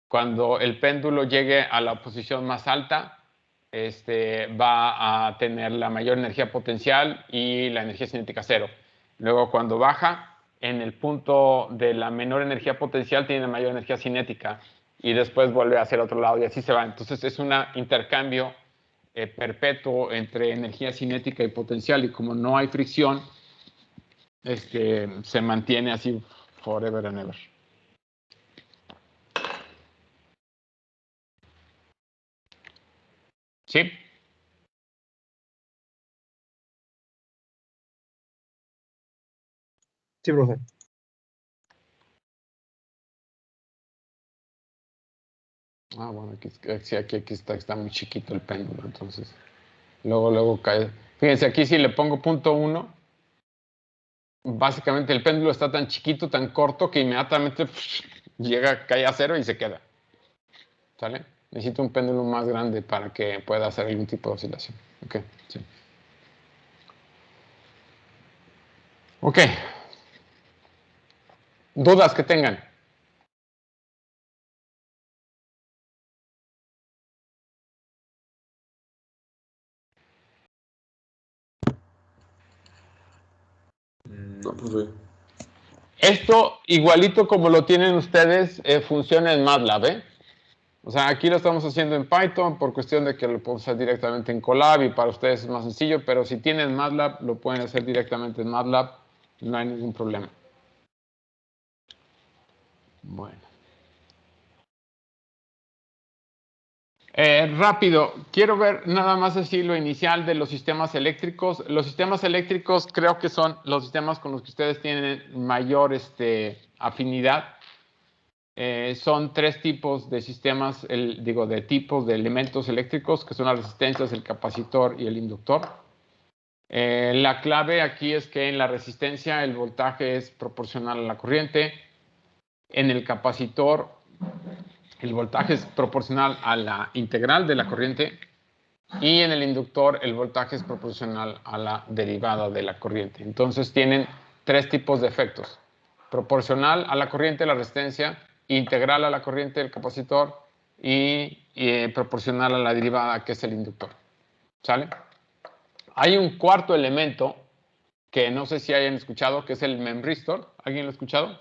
Cuando el péndulo llegue a la posición más alta, va a tener la mayor energía potencial y la energía cinética 0. Luego, cuando baja, en el punto de la menor energía potencial tiene mayor energía cinética y después vuelve hacia el otro lado y así se va. Entonces es un intercambio perpetuo entre energía cinética y potencial y como no hay fricción, se mantiene así forever and ever. ¿Sí? Sí, profe. Ah, bueno, aquí está muy chiquito el péndulo, entonces luego cae. Fíjense, aquí si le pongo punto 1, básicamente el péndulo está tan chiquito, tan corto, que inmediatamente cae a 0 y se queda. ¿Sale? Necesito un péndulo más grande para que pueda hacer algún tipo de oscilación. Ok, sí. Ok. ¿Dudas que tengan? No, profe. Esto, igualito como lo tienen ustedes, funciona en MATLAB, ¿eh? O sea, aquí lo estamos haciendo en Python por cuestión de que lo podemos hacer directamente en Colab y para ustedes es más sencillo, pero si tienen MATLAB, lo pueden hacer directamente en MATLAB, no hay ningún problema. Bueno. Rápido, quiero ver nada más así lo inicial de los sistemas eléctricos. Los sistemas eléctricos creo que son los sistemas con los que ustedes tienen mayor afinidad. Son 3 tipos de sistemas, de tipos de elementos eléctricos, que son las resistencias, el capacitor y el inductor. La clave aquí es que en la resistencia el voltaje es proporcional a la corriente. En el capacitor el voltaje es proporcional a la integral de la corriente. Y en el inductor el voltaje es proporcional a la derivada de la corriente. Entonces tienen 3 tipos de efectos. Proporcional a la corriente, la resistencia, integral a la corriente, el capacitor, y proporcional a la derivada, que es el inductor. ¿Sale? Hay un cuarto elemento que no sé si hayan escuchado, que es el memristor. ¿Alguien lo ha escuchado?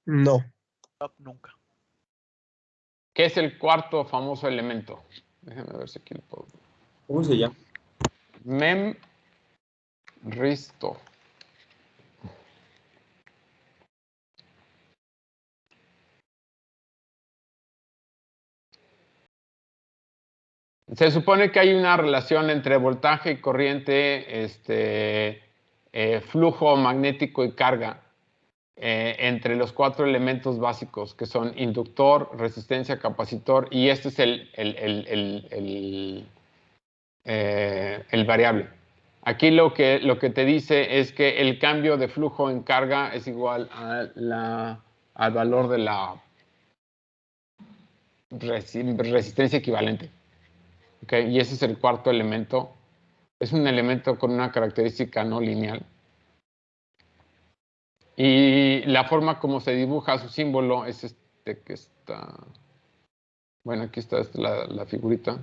No. No, nunca. ¿Qué es el cuarto famoso elemento? Déjenme ver si aquí lo puedo. ¿Cómo se llama? Memristor. Se supone que hay una relación entre voltaje y corriente, flujo magnético y carga, entre los 4 elementos básicos, que son inductor, resistencia, capacitor, y este es el variable. Aquí lo que te dice es que el cambio de flujo en carga es igual al valor de la resistencia equivalente. ¿Okay? Y ese es el cuarto elemento. Es un elemento con una característica no lineal. Y la forma como se dibuja su símbolo es que está... Bueno, aquí está la figurita.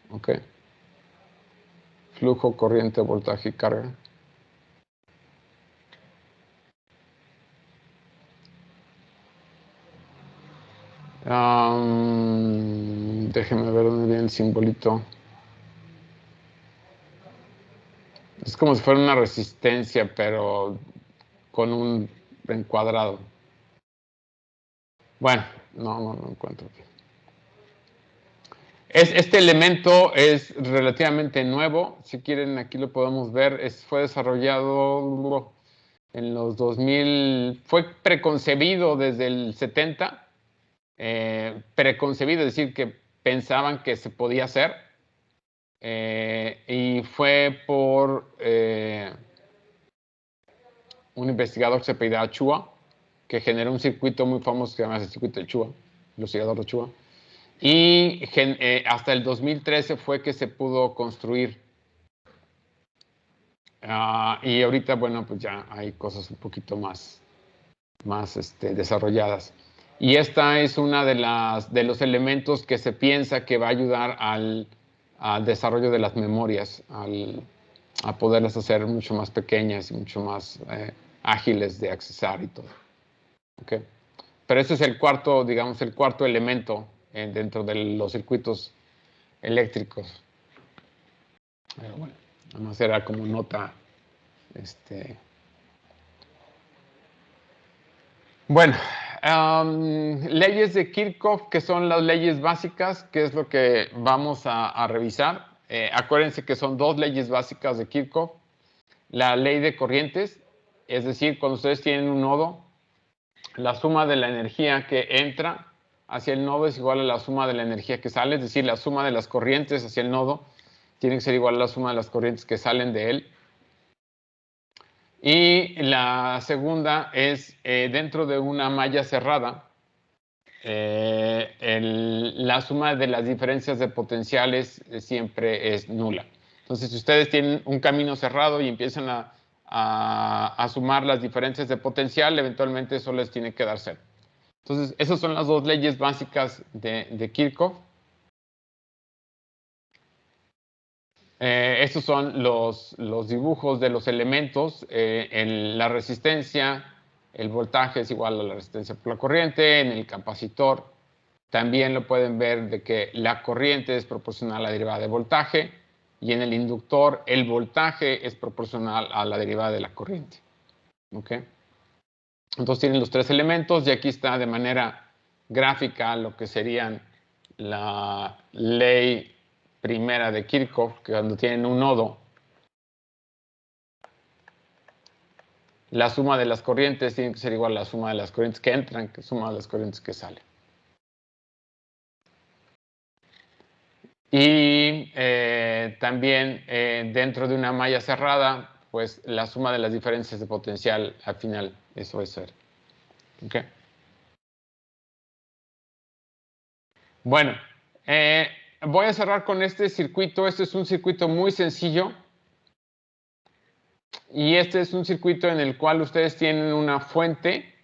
Ok. Flujo, corriente, voltaje y carga. Déjenme ver dónde viene el simbolito. Es como si fuera una resistencia, pero con un encuadrado. Bueno, no encuentro. Este elemento es relativamente nuevo. Si quieren, aquí lo podemos ver. Fue desarrollado en los 2000. Fue preconcebido desde el 70. Preconcebido, es decir, que pensaban que se podía hacer. Y fue por un investigador que se apellidaba Chua, que generó un circuito muy famoso que se llama el circuito de Chua, el oscilador de Chua. Y hasta el 2013 fue que se pudo construir. Y ahorita, bueno, pues ya hay cosas un poquito más desarrolladas. Y esta es una de los elementos que se piensa que va a ayudar al desarrollo de las memorias, a poderlas hacer mucho más pequeñas y mucho más ágiles de accesar y todo. ¿Okay? Pero ese es el cuarto, digamos, el cuarto elemento dentro de los circuitos eléctricos. Pero bueno, nada más era como nota. Bueno, leyes de Kirchhoff, que son las leyes básicas, que es lo que vamos a revisar. Acuérdense que son dos leyes básicas de Kirchhoff. La ley de corrientes, es decir, cuando ustedes tienen un nodo, la suma de la energía que entra hacia el nodo es igual a la suma de la energía que sale, es decir, la suma de las corrientes hacia el nodo tiene que ser igual a la suma de las corrientes que salen de él. Y la segunda es dentro de una malla cerrada, la suma de las diferencias de potenciales siempre es nula. Entonces, si ustedes tienen un camino cerrado y empiezan a sumar las diferencias de potencial, eventualmente eso les tiene que dar cero. Entonces, esas son las dos leyes básicas de Kirchhoff. Estos son los dibujos de los elementos. La resistencia, el voltaje es igual a la resistencia por la corriente. En el capacitor también lo pueden ver de que la corriente es proporcional a la derivada de voltaje. Y en el inductor el voltaje es proporcional a la derivada de la corriente. ¿Okay? Entonces tienen los tres elementos y aquí está de manera gráfica lo que serían la ley primera de Kirchhoff, que cuando tienen un nodo, la suma de las corrientes tiene que ser igual a la suma de las corrientes que entran, que suma de las corrientes que salen. Y también dentro de una malla cerrada, pues la suma de las diferencias de potencial al final, eso va a ser. ¿Okay? Bueno, voy a cerrar con este circuito. Este es un circuito muy sencillo. Y este es un circuito en el cual ustedes tienen una fuente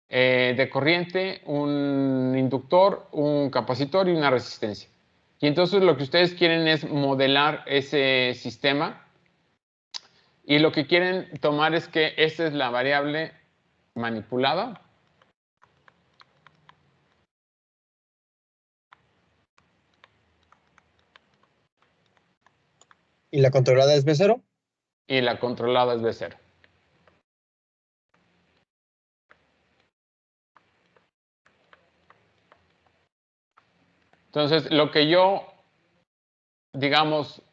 de corriente, un inductor, un capacitor y una resistencia. Y entonces lo que ustedes quieren es modelar ese sistema. Y lo que quieren tomar es que esta es la variable manipulada. ¿Y la controlada es B0? Y la controlada es B0. Entonces, lo que yo, digamos,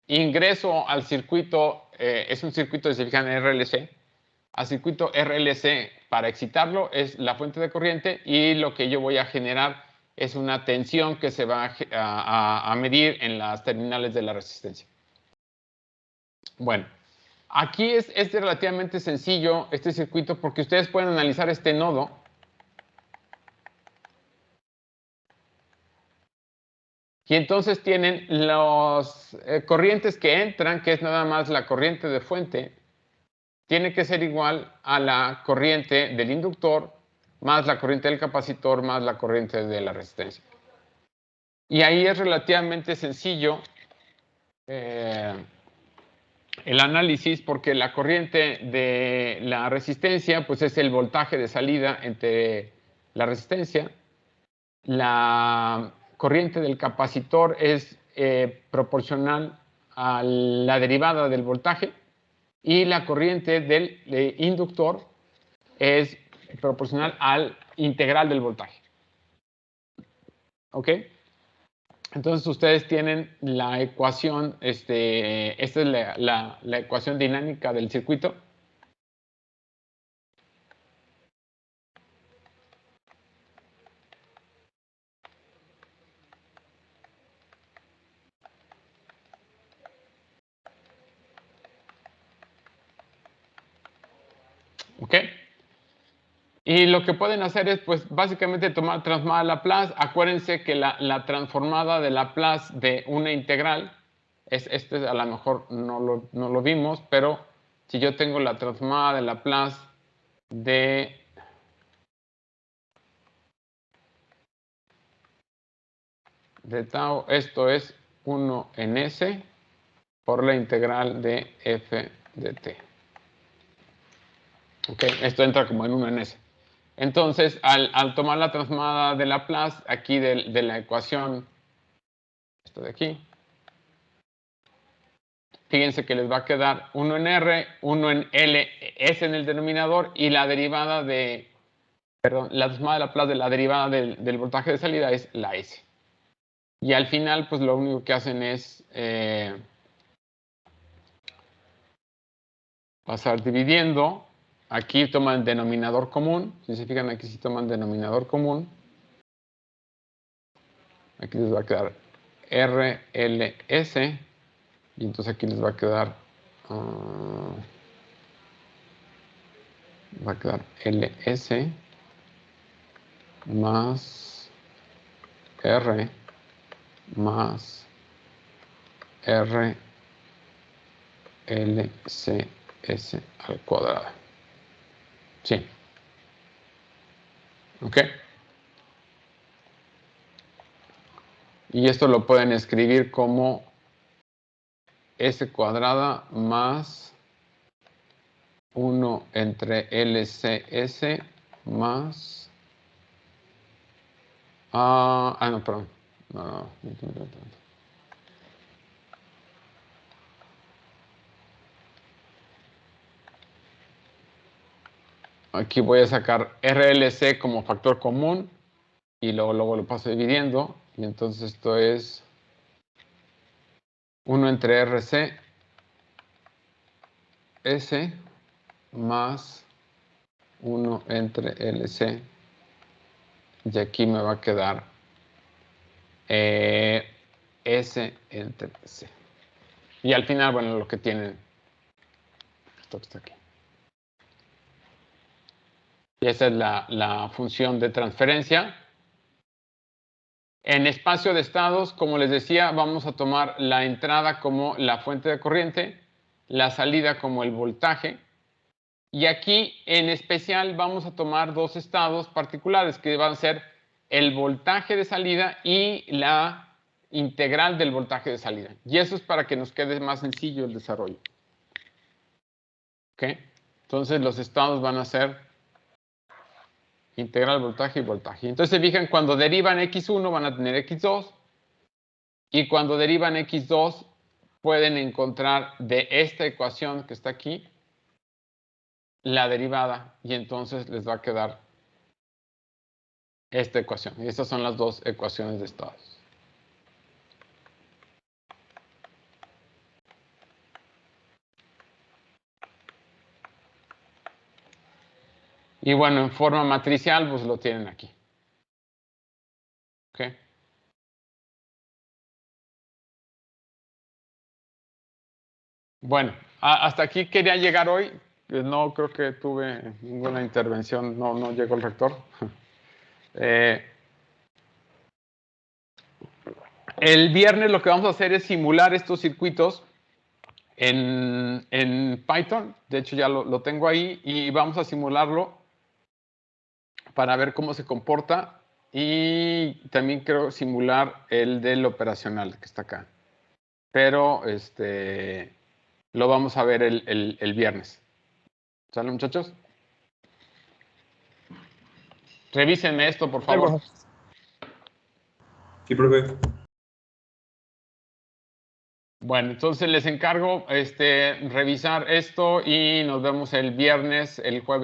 ingreso al circuito, es un circuito de, si fijan, RLC. Al circuito RLC, para excitarlo, es la fuente de corriente y lo que yo voy a generar es una tensión que se va a medir en las terminales de la resistencia. Bueno, aquí es relativamente sencillo este circuito porque ustedes pueden analizar este nodo. Y entonces tienen las corrientes que entran, que es nada más la corriente de fuente, tiene que ser igual a la corriente del inductor más la corriente del capacitor más la corriente de la resistencia. Y ahí es relativamente sencillo el análisis porque la corriente de la resistencia pues es el voltaje de salida entre la resistencia la corriente del capacitor es proporcional a la derivada del voltaje y la corriente del inductor es proporcional al integral del voltaje. ¿Ok? Entonces ustedes tienen la ecuación, esta es la ecuación dinámica del circuito. ¿Ok? Y lo que pueden hacer es, pues, básicamente tomar transformada Laplace. Acuérdense que la transformada de Laplace de una integral, a lo mejor no lo vimos, pero si yo tengo la transformada de Laplace de tau, esto es 1 en S por la integral de f de t. ¿Ok? Esto entra como en 1 en S. Entonces, al tomar la transformada de Laplace, aquí de la ecuación, esto de aquí, fíjense que les va a quedar 1 en R, 1 en L, S en el denominador, y la derivada de, perdón, la transformada de Laplace de la derivada del voltaje de salida es la S. Y al final, pues lo único que hacen es pasar dividiendo. Aquí toman denominador común. Si se fijan, aquí sí toman denominador común. Aquí les va a quedar RLS. Y entonces aquí les va a quedar LS más R más RLCS al cuadrado. Sí. ¿Ok? Y esto lo pueden escribir como S cuadrada más 1 entre LCS más... no, perdón. No. Aquí voy a sacar RLC como factor común y luego lo paso dividiendo. Y entonces esto es 1 entre RC S más 1 entre LC. Y aquí me va a quedar S entre C. Y al final, bueno, lo que tienen, esto que está aquí. Y esa es la función de transferencia. En espacio de estados, como les decía, vamos a tomar la entrada como la fuente de corriente, la salida como el voltaje. Y aquí, en especial, vamos a tomar dos estados particulares, que van a ser el voltaje de salida y la integral del voltaje de salida. Y eso es para que nos quede más sencillo el desarrollo. ¿Ok? Entonces, los estados van a ser integral, voltaje y voltaje. Entonces, se fijan, cuando derivan x1 van a tener x2. Y cuando derivan x2, pueden encontrar de esta ecuación que está aquí la derivada. Y entonces les va a quedar esta ecuación. Y estas son las dos ecuaciones de estados. Y bueno, en forma matricial, pues lo tienen aquí. ¿Ok? Bueno, hasta aquí quería llegar hoy. No creo que tuve ninguna intervención, no llegó el rector. El viernes lo que vamos a hacer es simular estos circuitos en Python. De hecho, ya lo tengo ahí y vamos a simularlo para ver cómo se comporta. Y también quiero simular el del operacional que está acá. Pero lo vamos a ver el viernes. ¿Sale, muchachos? Revísenme esto, por favor. Sí, profe. Bueno, entonces les encargo revisar esto y nos vemos el viernes, el jueves.